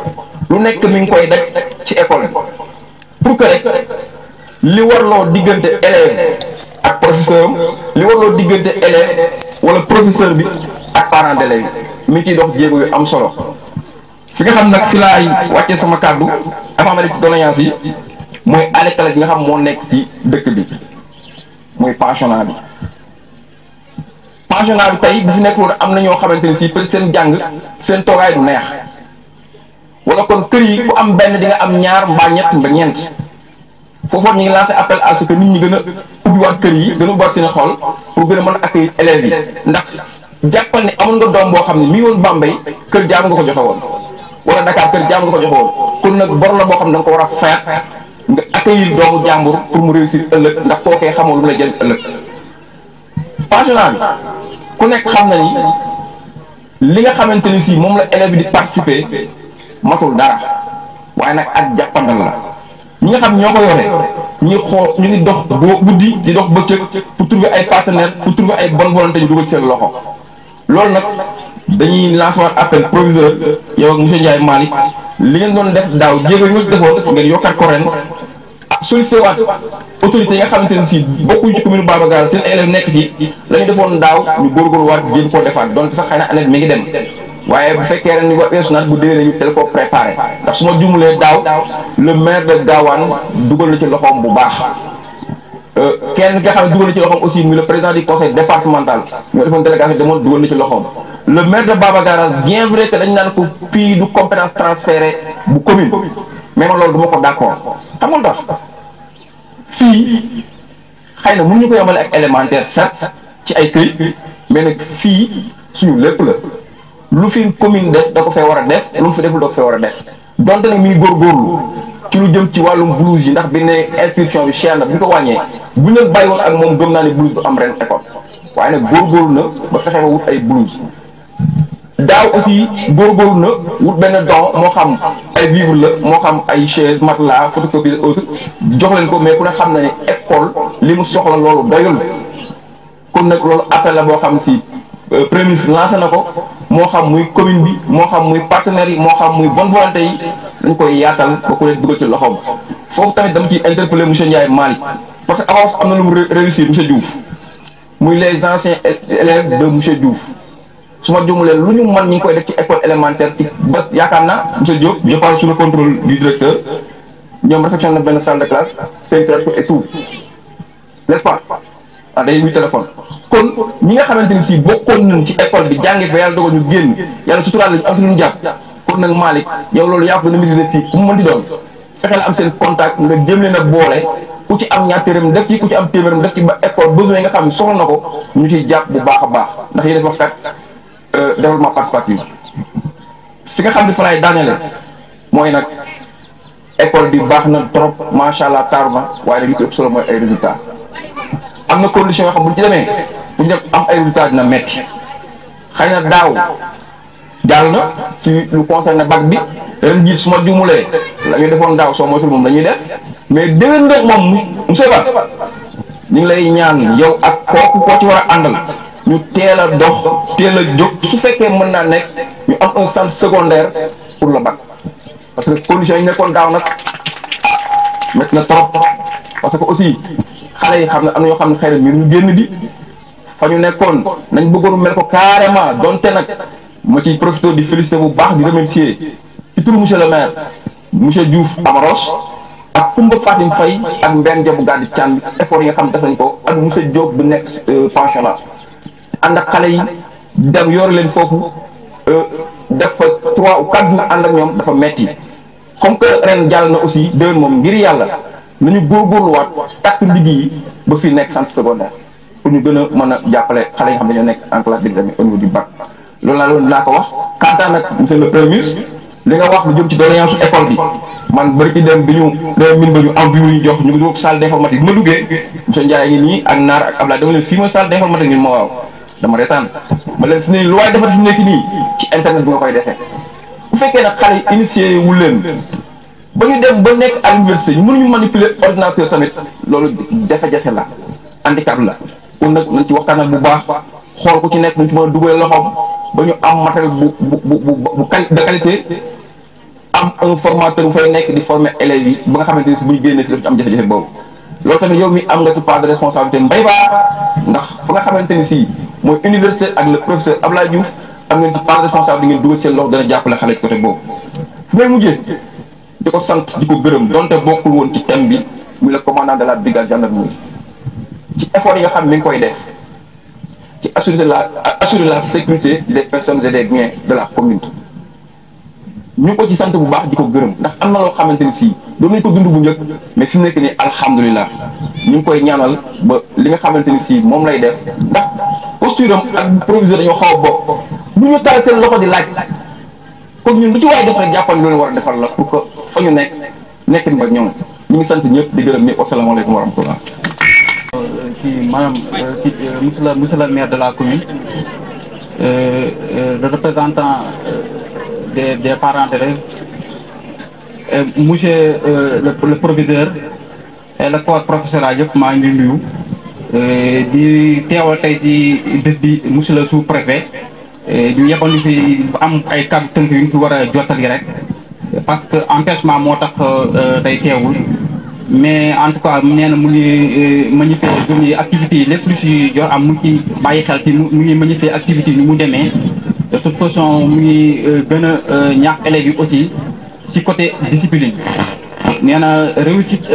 lu nekk mi ngi koy daj ci école bi pour que rek li warloo diggante élève ak professeur am li warloo diggante élève wala professeur bi ak parent d'élève mi ngi ciy dox jéego yu am solo fi nga xam nag fi laay wàccee sama kàddu avant ma def ci doléance yi mooy alekale bi nga xam moo nekk ci dëkk bi muy pensionnat bi tey bu fi nekk woon am na ñoo xamante ni si peut-être seen jàng seen toogaay du neex wala kon kër yi ku am benn di nga am ñaar mbaa ñett mba ñeent foofu ñu ngi lancé appel à ce que nit ñi gën a ubbiwaat kër yi gën a ubbiwaat seen xol pour gën a mën a accueillir élèves yi ndax jàppal ne amoon nga doom boo xam ne mi ngi woon Bambey kër jaam nga ko joxe woon wala Dakar kër jaam nga ko joxe woon kon nag bor la boo xam ne da nga ko war a fayat nga accueillir doomu jàmbur pour mu réussir ëllëg ndax kookee xamoo lu mu lay jëriñ ëllëg pensionnat bi ku nekk xam na ni li nga xamante ni si moom la élève bi di participer matul dara waaye nag ak jàppandal la ñi nga xam ñoo ko yore ñi xool ñu ngi dox boo guddi di dox bëccëg pour trouver ay partenaires pour trouver ay bonne volonté ñu dugal ci seen loxo loolu nag dañuy lancer waat appel proviseur yow ak monsieur Ndiaye Malick li ngeen doon def daaw jéego yi nga defoon ngeen yokkaat ko ren sollicité waat autorité yi nga xamante ne si bokkuñ ci commune Baba Garage seen élèves nekk ci la ñu defoon daaw ñu góorgóorlu waat jéem koo defaat donc sax xëy na année mi ngi dem waaye bu fekkee ren ni weesu naat bu déwénee ñu tel ko préparé ndax su ma juumulee daaw le maire de Gawane dugal na ci loxoom bu baax kenn nga xam ne dugal na ci loxoom aussi muy le président du conseil départemental ñoo defoon délégation demoon dugal na ci loxoom le maire de Baba Garage bien vrai que dañ naan ko fii du compétence transférée bu commune mais man loolu du ma ko d'accord xam nga lu tax fii xëy na mënuñu ko yemale ak élémentaire certes ci ay këy mais nag fii suñu lépp la lu fi commune def da ko fee war a def lu mu fi deful da ko fee war a def donte nag mi ngi góorgóorlu ci lu jëm ci wàllum blouse yi ndax bi ne inscription bi cher na bi ñu ko wàññee bu ñu leen bàyyi woon ak moom gëm naa ne blouse du am ren école waaye nag góorgóorlu na ba fexe ba wut ay blouse daaw aussi góorgóorlu na wut benn don moo xam ay vivre la moo xam ay chaise matelas photocopie autre jox leen ko mais ku ne xam na ne école li mu soxla loolu doyul kon nag loolu appel la boo xam si premier ministre lancé na ko moo xam muy commune bi moo xam muy partenaires yi moo xam muy bonne volonté yi dañ koy yaatal ba ku nekk dugal ci loxoom foofu tamit dama ciy interpeller monsieur Ndiaye Malick parce que avance am na lu mu réussir monsieur Diouf muy les anciens élèves de monsieur Diouf su ma jumulee lu ñu mën ñi ngi koy def ci école élémentaire ci ba yaakaar naa monsieur Diop je parle sous le contrôle du directeur ñoom réfectionné na benn salle de classe peinture et tout n'est-ce pas ah day wuy téléphone kon ñi nga xamante ni si bokkoon nañ ci école bi jàngee ba yàlla dogal ñu génn yàlla suturaal la ñu am fi lu ñu jàpp kon nag Malick yow loolu yaa ko gën a maîtriser fii ku mu mën di doon fexe la am seen contact nga jëm leen a boole ku ci am ñaar téeméeram def ci ku ci am téeméeram def ci ba école besoin yi nga xam ne soxla na ko ñu ciy jàpp bu baax a baax ndax yéen a wax kat développement participatif fi nga xam ne fa laay daanele mooy nag école bi baax na trop macha allah taaru na waaye nag li ci ëpp solo mooy ay résultats am na condition yoo xam bu ñu ci demee bu ñu am ay résultats dina metti xëy na daaw jàll na ci lu concerne bac bi ren jiit su ma juumulee la ñu defoon daaw soo moytul moom la ñuy def mais déwén nag moom monsieur Ba ñu ngi lay ñaan yow ak kooku koo ci war a àndal ñu teel a dox teel a jóg su fekkee mën naa nekk ñu am un centre secondaire pour le bac parce que conditions yi nekkoon daaw nag métti na trop parce que aussi xale yi xam ne am na ñoo xam ne xëy na ñu génn bi fa ñu nekkoon nañ bëggoon mel ko carrément donte nag ma ciy profité di féliciter bu baax di remercier ci turu monsieur le maire monsieur Diouf Amaros ak Koumba Fatim Faye ak Mbène Diabou Gadi Thiam effort yi nga xam ne def nañ ko ak monsieur Diop bu nekk pensionnat ànd ak xale yi dem yor leen foofu def fa 3 ou 4 jours ànd ak ñoom dafa metti comme que ren jàll na aussi déwén moom ngir yàlla nañu góorgóorluwaat takk liggéey yi ba fii nekk centre secondaire pour ñu gën a mën a jàppale xale yi nga xam ne dañoo nekk en classe d'examen au niveau du bac loolu laa ko wax. Quant nag monsieur le premier ministre li nga wax lu jëm ci doléance école bi man bari ci dem bi ñu min ba ñu envoyé ñu jox ñu ngi salle d'informatique bi ma duggee monsieur Ndiaye ngi nii ak Naar ak Ablaye dama leen fii mooy salle d'informatique ñun ma waaw dama retaan ma leen fi ne lu waay defar fi nekk nii ci internet bi nga koy defee bu fekkee nag xale yi initié wul leen ba ñu dem ba nekk à l'université ñu mënuñu manipuler ordinateur tamit loolu jafe-jafe la handicap la kon nag nañ ci waxtaan ak bu baax xool ku ci nekk nañ ci mën a dugal loxoom ba ñu am matériel bu de qualité am un formateur bu fay nekk di former élèves yi ba nga xamante ni si bu ñu génnee si daf ci am jafe-jafe boobu loolu tamit yow mi am nga ci part de responsabilité mbay baa ndax fa nga xamante ni si mooy université ak le professeur Abdoulaye Diouf am ngeen ci part de responsabilité ngeen dugal seen loxo dana jàppale xale ci côté boobu fu may mujjee di ko sant di ko gërëm donte bokkul woon ci thème bi muy le commandant de la brigade gendarmerie ci effort yi nga xam mi ngi koy def ci assurer la sécurité des personnes et des biens de la commune ñu ngi ko ci sant bu baax di ko gërëm ndax am na loo xamante ni si doon nañ ko dund bu njëkk mais fi mu nekk nii alhamdulilah ñu ngi koy ñaanal ba li nga xamante ni si moom lay def ndax posture am ak proviseur dañoo xaw a bokk ñu ñu taal seen loxo di laaj comme ñun lu ci waay def rek jàppal loolu war a defal la pour que fa ñu nekkin ba ñoom ñu ngi sant ñëpp di gërëm ñëpp asalaamaaleykum wa rahmatullah. Madame, monsieur le maire de la commune, le représentant des parents d'élèves, monsieur le proviseur et le corps professoral yëpp maa ngi nuyu di teewal tey ci bés bi monsieur le sous-préfet ñu yebal ñu fi am ay kàddu tënk yu ñu fi war a jottali rek parce que empêchement moo tax tey teewul. mais en tout cas nee na mu ngi magnifier jëm activités yi lépp lu si jor am mu ngi bàyyi xel ci mu ngi magnifier activités yi ni mu demee de toute façon mu ngi gën a ñaax élèves yi aussi si côté discipline nee na réussite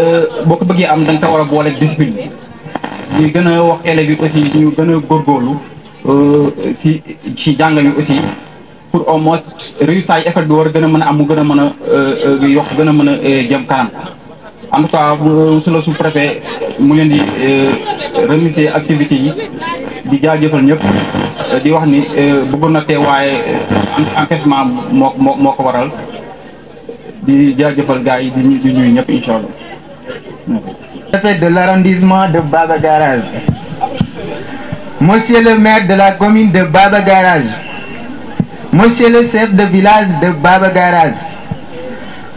boo ko bëggee am da nga ko war a boole discipline ñu gën a wax élèves yi aussi ñu gën a góorgóorlu si jàng mi aussi pour au moins réussite effort bi war a gën a mën a am mu gën a mën a yokk gën a mën a jëm kanam. En tout cas monsieur le sous-préfet mu leen di remercier activités yi di jaajëfal ñëpp di wax ni bëggoon na tee waaye empêchement moo ko waral di jaajëfal gars yi di ñuy ñëpp incha allah. Préfet de l'arrondissement de Baba Garage, monsieur le maire de la commune de Baba Garage, monsieur le chef de village de Baba Garage,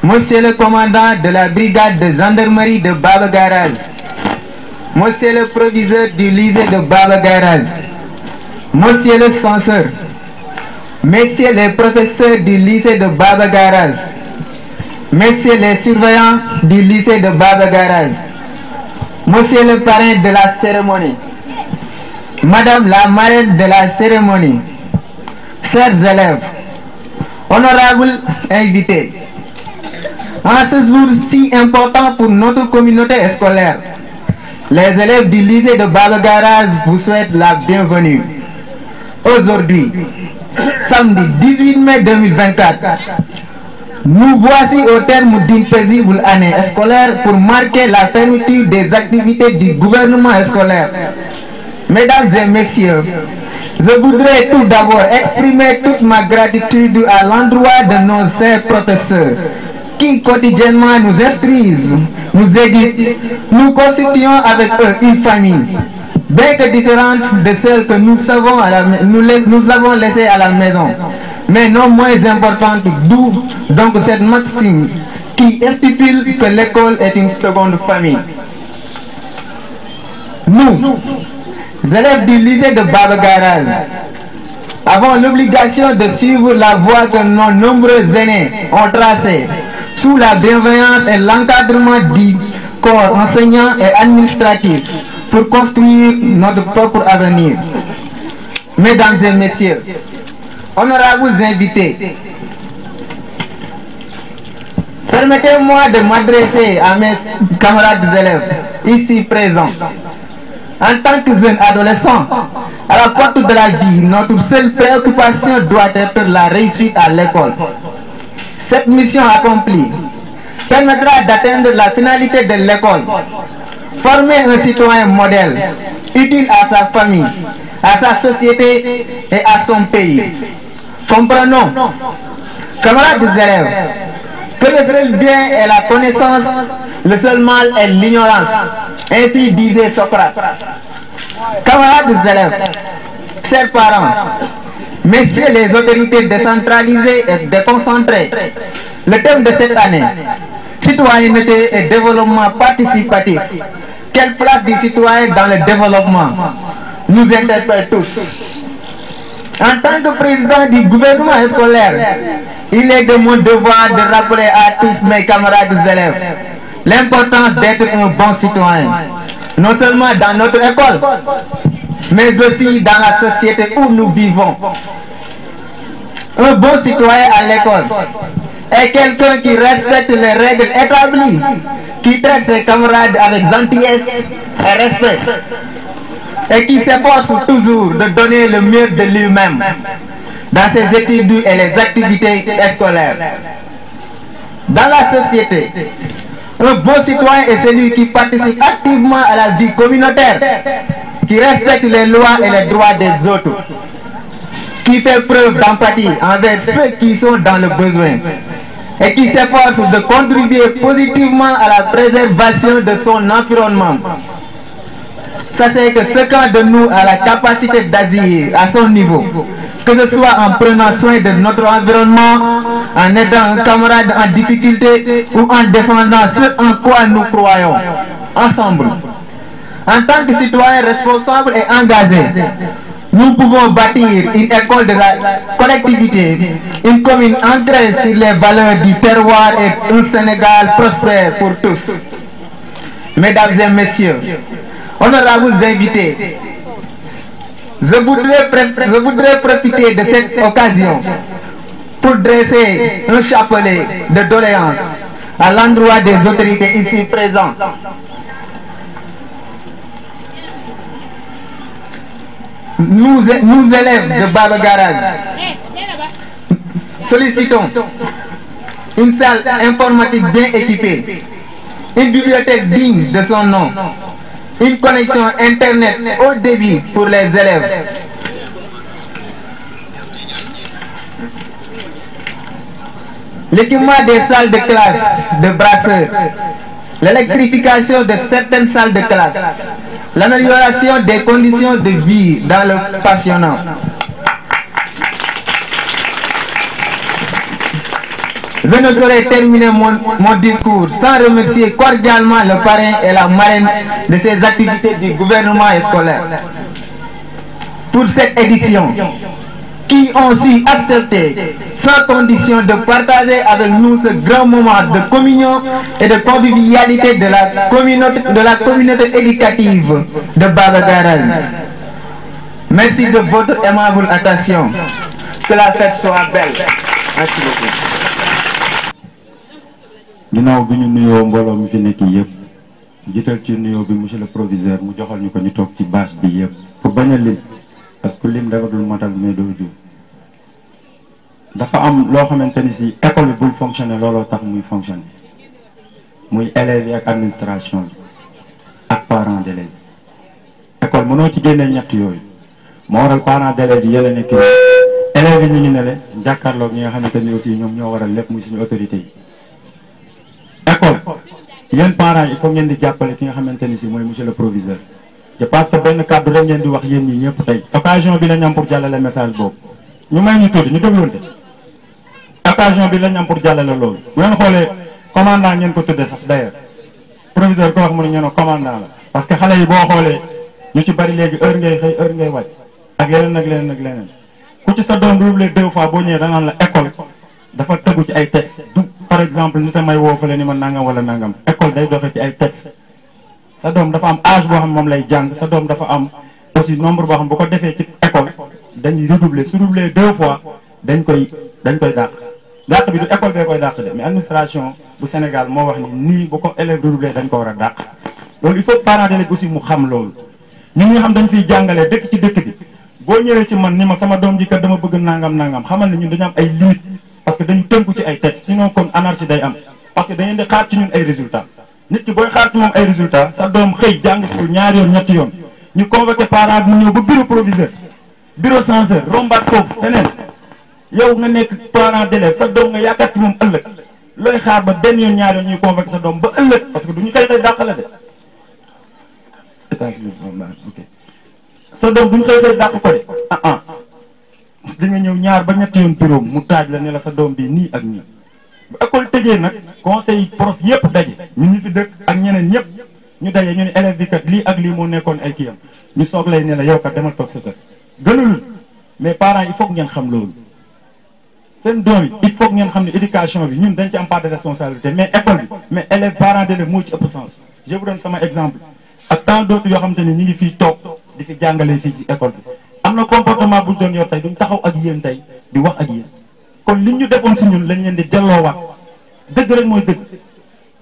monsieur le commandant de la brigade de gendarmerie de Baba Garage, monsieur le proviseur du lycée de Baba Garage, monsieur le censeur, messieurs les professeurs du lycée de Baba Garage, messieurs les surveillants du lycée de Baba Garage, monsieur le parrain de la cérémonie, madame la marraine de la cérémonie, chers élèves, honorables invités, en ce jour si important pour notre communauté scolaire, les élèves du lycée de Baba Garage vous souhaitent la bienvenue. Aujourd'hui, samedi 18 mai 2024, nous voici au terme d'une paisible année scolaire pour marquer la fermeture des activités du gouvernement scolaire. Mesdames et messieurs, je voudrais tout d'abord exprimer toute ma gratitude à l'endroit de nos chers professeurs qui quotidiennement nous instruisent, nous éduquent. Nous constituons avec eux une famille, bien que différente de celle que nous avons laissée à la maison, mais non moins importante, d'où donc cette maxime qui stipule que l'école est une seconde famille. Nous, élèves du lycée de Baba Garage avons l'obligation de suivre la voie que nos nombreux aînés ont tracée sous la bienveillance et l'encadrement du corps enseignant et administratif pour construire notre propre avenir. Mesdames et messieurs, honorables invités, permettez-moi de m'adresser à mes camarades élèves ici présents. En tant que jeunes adolescents, à la porte de la vie, notre seule préoccupation doit être la réussite à l'école. Cette mission accomplie permettra d'atteindre la finalité de l'école, former un citoyen modèle, utile à sa famille, à sa société et à son pays. Comprenons, camarades élèves, que le seul bien est la connaissance, le seul mal est l'ignorance. Ainsi disait Socrate. Camarades élèves, chers parents, messieurs les autorités décentralisées et déconcentrées, le thème de cette année, citoyenneté et développement participatif. Quelle place du citoyen dans le développement nous interpelle tous. En tant que président du gouvernement scolaire, il est de mon devoir de rappeler à tous mes camarades élèves l'importance d'être un bon citoyen, non seulement dans notre école, mais aussi dans la société où nous vivons. Un bon citoyen à l'école est quelqu'un qui respecte les règles établies, qui traite ses camarades avec gentillesse et respect, et qui s'efforce toujours de donner le mieux de lui-même dans ses études et les activités scolaires. Dans la société, un bon citoyen est celui qui participe activement à la vie communautaire, qui respecte les lois et les droits des autres, qui fait preuve d'empathie envers ceux qui sont dans le besoin et qui s'efforce de contribuer positivement à la préservation de son environnement. Sachez que chacun de nous a la capacité d'agir à son niveau, que ce soit en prenant soin de notre environnement, en aidant un camarade en difficulté ou en défendant ce en quoi nous croyons, ensemble. En tant que citoyens responsables et engagés, nous pouvons bâtir une école de la collectivité, une commune ancrée sur les valeurs du terroir et un Sénégal prospère pour tous. Mesdames et messieurs, honorables invités, je voudrais profiter de cette occasion pour dresser un chapelet de doléances à l'endroit des autorités ici présentes. Nous élèves de Baba Garage, sollicitons une salle informatique bien équipée, une bibliothèque digne de son nom, une connexion internet haut débit pour les élèves, l'équipement des salles de classe de brasseurs, l'électrification de certaines salles de classe, l'amélioration des conditions de vie dans le passionnant. Je ne saurais terminer mon discours sans remercier cordialement le parrain et la marraine de ces activités du gouvernement scolaire pour cette édition, qui ont su accepter sans condition de partager avec nous ce grand moment de communion et de convivialité de la communauté éducative de Baba Garage. Merci de votre aimable attention. Que la fête soit belle. Merci beaucoup. ginnaaw bi ñu nuyoo mbooloo mi fi nekk yëpp jiital ci nuyoo bi monsieur le proviseur mu joxal ñu ko ñu toog ci bâche bi yëpp pour bañ a lim parce que lim dafa dul matal mais doo jub dafa am loo xamante ni si école bi buy fonctionner looloo tax muy fonctionner muy élèves yi ak administration bi ak parents d'élèves école mënoo ci génnee ñett yooyu moo waral parents d'élèves yi yële nekk élèves yi ñu ngi ne le jàkkaarloog ñi nga xamante ni aussi ñoom ñoo waral lépp muy suñu autorité yi. École yéen parents il faut ngeen di jàppale ki nga xamante ni si mooy monsieur le proviseur je pense que benn kàddu rek ngeen di wax yéen ñi ñëpp tey occasion bi lañ am pour jàllale message boobu ñu may ñu tuuti ñu dégloonte occasion bi lañ am pour jàllale loolu bu ngeen xoolee commandant ngeen ko tudde sax d'ailleurs proviseur ko wax mu ne ñoo commandant la parce que xale yi boo xoolee ñu ci bari léegi heure ngay xëy heure ngay wàcc ak leneen ak leneen ak leneen ku ci sa doom redoublé 2 fois boo ñëwee danaan la école dafa tegu ci ay textes du par exemple nit a may woo fële ni ma nangam wala nangam école day doxee ci ay textes sa doom dafa am âge boo xam moom lay jàng sa doom dafa am aussi nombre boo xam bu ko defee ci école dañuy redoubler su redoubler 2 fois dañ koy dàq bi du école bee koy dàq de mais administration bu Sénégal moo wax ni nii bu ko élève redoubler dañ ko war a dàq loolu il faut parents d'élèves aussi mu xam loolu ñun nga xam dañ fiy jàngalee dëkk ci dëkk bi boo ñëwee ci man ni ma sama doom ji kat dama bëgg nangam xamal ne ñun dañu am ay limites parce que dañu tënku ci ay textes sinon kon anarchie day am parce que dañu di xaar ci ñun ay résultats nit ki booy xaar ci moom ay résultats sa doom xëy jàng school 2 yoon 3 yoon ñu convoqué parent bi mu ñëw ba bureau proviseur bureau censeur rombaat foofu feneen yow nga nekk parent d'élève sa doom nga yaakaar ci moom ëllëg looy xaar ba 1 yoon 2 yoon ñuy convoqué sa doom ba ëllëg parce que du ñu xëy dàqale de ok sa doom du ñu xëy dàq ko de di nga ñëw 2 ba 3 yoon bureau mu taaj la ne la sa doom bi nii ak nii bu école tëjee nag conseil prof yëpp daje ñun ñu fi dëkk ak ñeneen ñëpp ñu daje ñu ne élève bi kat lii ak lii moo nekkoon ay kiyam ñu soog lay ne la yow kat demal toog sa kër gënalul mais parents il faut que ngeen xam loolu seen doom yi il faut que ngeen xam ne éducation bi ñun dañ ci am part de responsabilité mais école bi mais élève parents d'élèves moo ci ëpp sens je vous donne sama exemple ak tant d'autres yoo xamante ni ñu ngi fii toog di fi jàngalee fii ci école bi am na comportement buñ doon yor tey duñ taxaw ak yéen tey di wax ak yéen kon liñ ñu defoon si ñun lañ leen di delloowaat dëgg rek mooy dëgg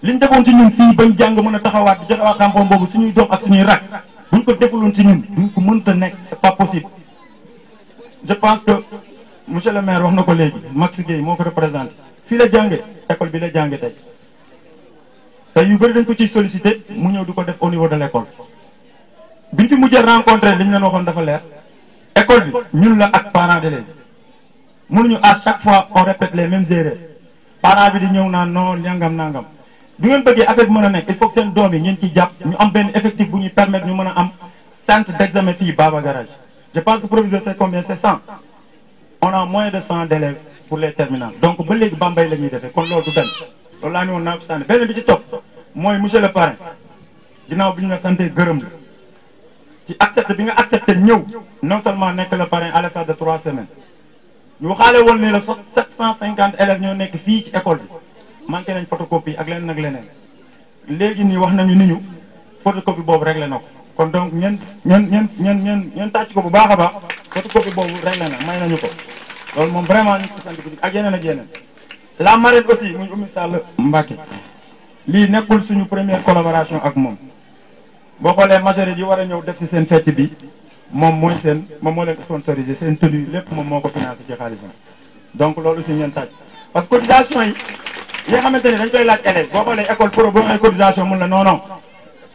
liñ defoon si ñun fii bañ jàng mën a taxawaat di joxewaat xam-xam boobu suñuy doom ak suñuy rak buñ ko defuloon si ñun duñ ko mënta nekk c'est pas possible. je pense que monsieur le maire wax na ko léegi Max Gueye moo ko représenté fii la jànge école bi la jànge tey te yu bëri dañ ko ciy sollicité mu ñëw di ko def au niveau de l' école biñ fi mujjee rencontré li ñu leen waxoon dafa leer école bi ñun la ak parents d'élèves mënuñu à chaque fois on répète les mêmes erreurs parents bi di ñëw naan non nangam bu ngeen bëggee affaire bi mën a nekk il faut que seen doom yi ngeen ciy jàpp ñu am benn effectif bu ñuy permettre ñu mën a am centre d' examen fii Baba Garage je pense que proviseur c'est combien c'est 100 on a moins de 100 d'élèves pour les terminales donc ba léegi Bambey la ñuy defee kon loolu du dem loolu laa ne woon naa ko sànni beneen bi ci topp mooy monsieur le parrain ginnaaw bi ñu la santé gërëm ci accepté bi nga accepté ñëw non seulement nekk le parrain à l'espace de 3 semaines ñu waxaale woon ne la 750 élèves ñoo nekk fii ci école bi manqué nañ photocopie ak leneen ak leneen léegi nii wax nañu ni ñu photocopie boobu réglé na ko kon donc ñeen tàcc ko bu baax a baax photocopie boobu réglé na may nañu ko loolu moom vraiment ñu ko sant ko ak yeneen ak yeneen la marraine aussi muy Oumy Sall Mbacké lii nekkul suñu première collaboration ak moom boo xoolee majorité yi war a ñëw def si seen fête bi moom moo leen sponsorisé seen tenue lépp moom moo ko financé ci xaalisam donc loolu aussi ñeen tàcc parce que cotisation yi nga xamante ni dañ koy laaj élève boo xoolee école pro boo xoolee cotisation mun la non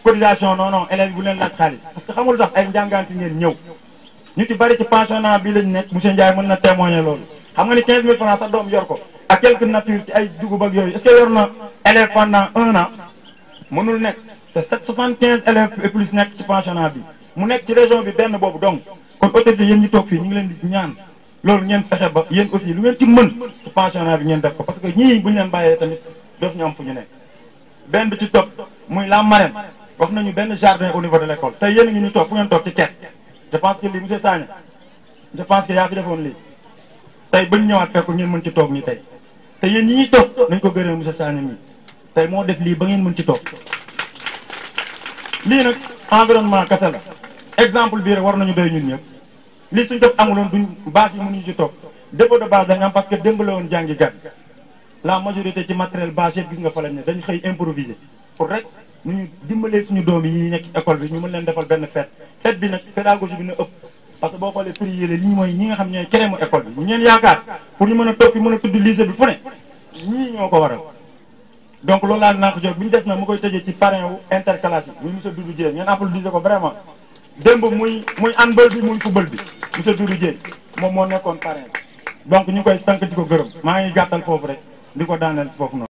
cotisation non élèves yi bu leen laaj xaalis parce que xamul tax ay njàngaan si ngeen ñëw ñu ci bari ci pensionnat bi lañ nekk monsieur Ndiaye mën na témoigner loolu xam nga ni 15000 francs sa doom yor ko ak quelque nature ci ay dugub ak yooyu est-ce que yor na élève pendant 1 an mënul nekk te 75 élèves et plus nekk ci pensionnat bi mu nekk ci région bi benn boobu donc kon autorité yéen ñi toog fii ñu ngi leen di ñaan loolu ngeen fexe ba yéen aussi lu ngeen ci mën ci pensionnat bi ngeen def ko parce que ñii bu ñu leen bàyyee tamit dootu ñu am fu ñu nekk benn bi ci topp muy la marraine wax nañu benn jardin au niveau de l'école tey yéen a ngi ñu toog fu ngeen toog ci ket je pense que lii monsieur Sagna je pense que yaa fi defoon lii tey bañ ñëwaat fekk ngeen mën ci toog nii tey te yéen ñi ñuy toog nañ ko gërëm monsieur Sagna mii tey moo def lii ba ngeen mën ci toog lii nag environnement kese la exemple bii rek war nañu doy ñun ñëpp lii suñ def amuloon duñ bâche yi mënuñu ci toog dépôt de bâche dañ am parce que démb la woon jàngi gat la majorité ci matériel bâche yëpp gis nga fa lañ ne dañu xëy improviser pour rek nu ñu dimbalee suñu doom yi nekk ci école bi ñu mën leen defal benn fête bi nag pédagogie bi na ëpp parce que boo xoolee prix yële li ñu mooy ñi nga xam ñooy crème école bi ñu ñeen yaakaar pour ñu mën a toog fi mën a tudd lycée bi fu ne ñii ñoo ko waral donc loolu laa naa ko jox bi ñu des na mu koy tëjee ci parrain wu interclasse yi muy monsieur Doudou Dieng ngeen applaudissé ko vraiment démb muy handball bi muy football bi monsieur Doudou Dieng moom moo nekkoon parrain bi donc ñu ngi koy sant di ko gërëm maa ngi gàttal foofu rek di ko daaneel foofu noonu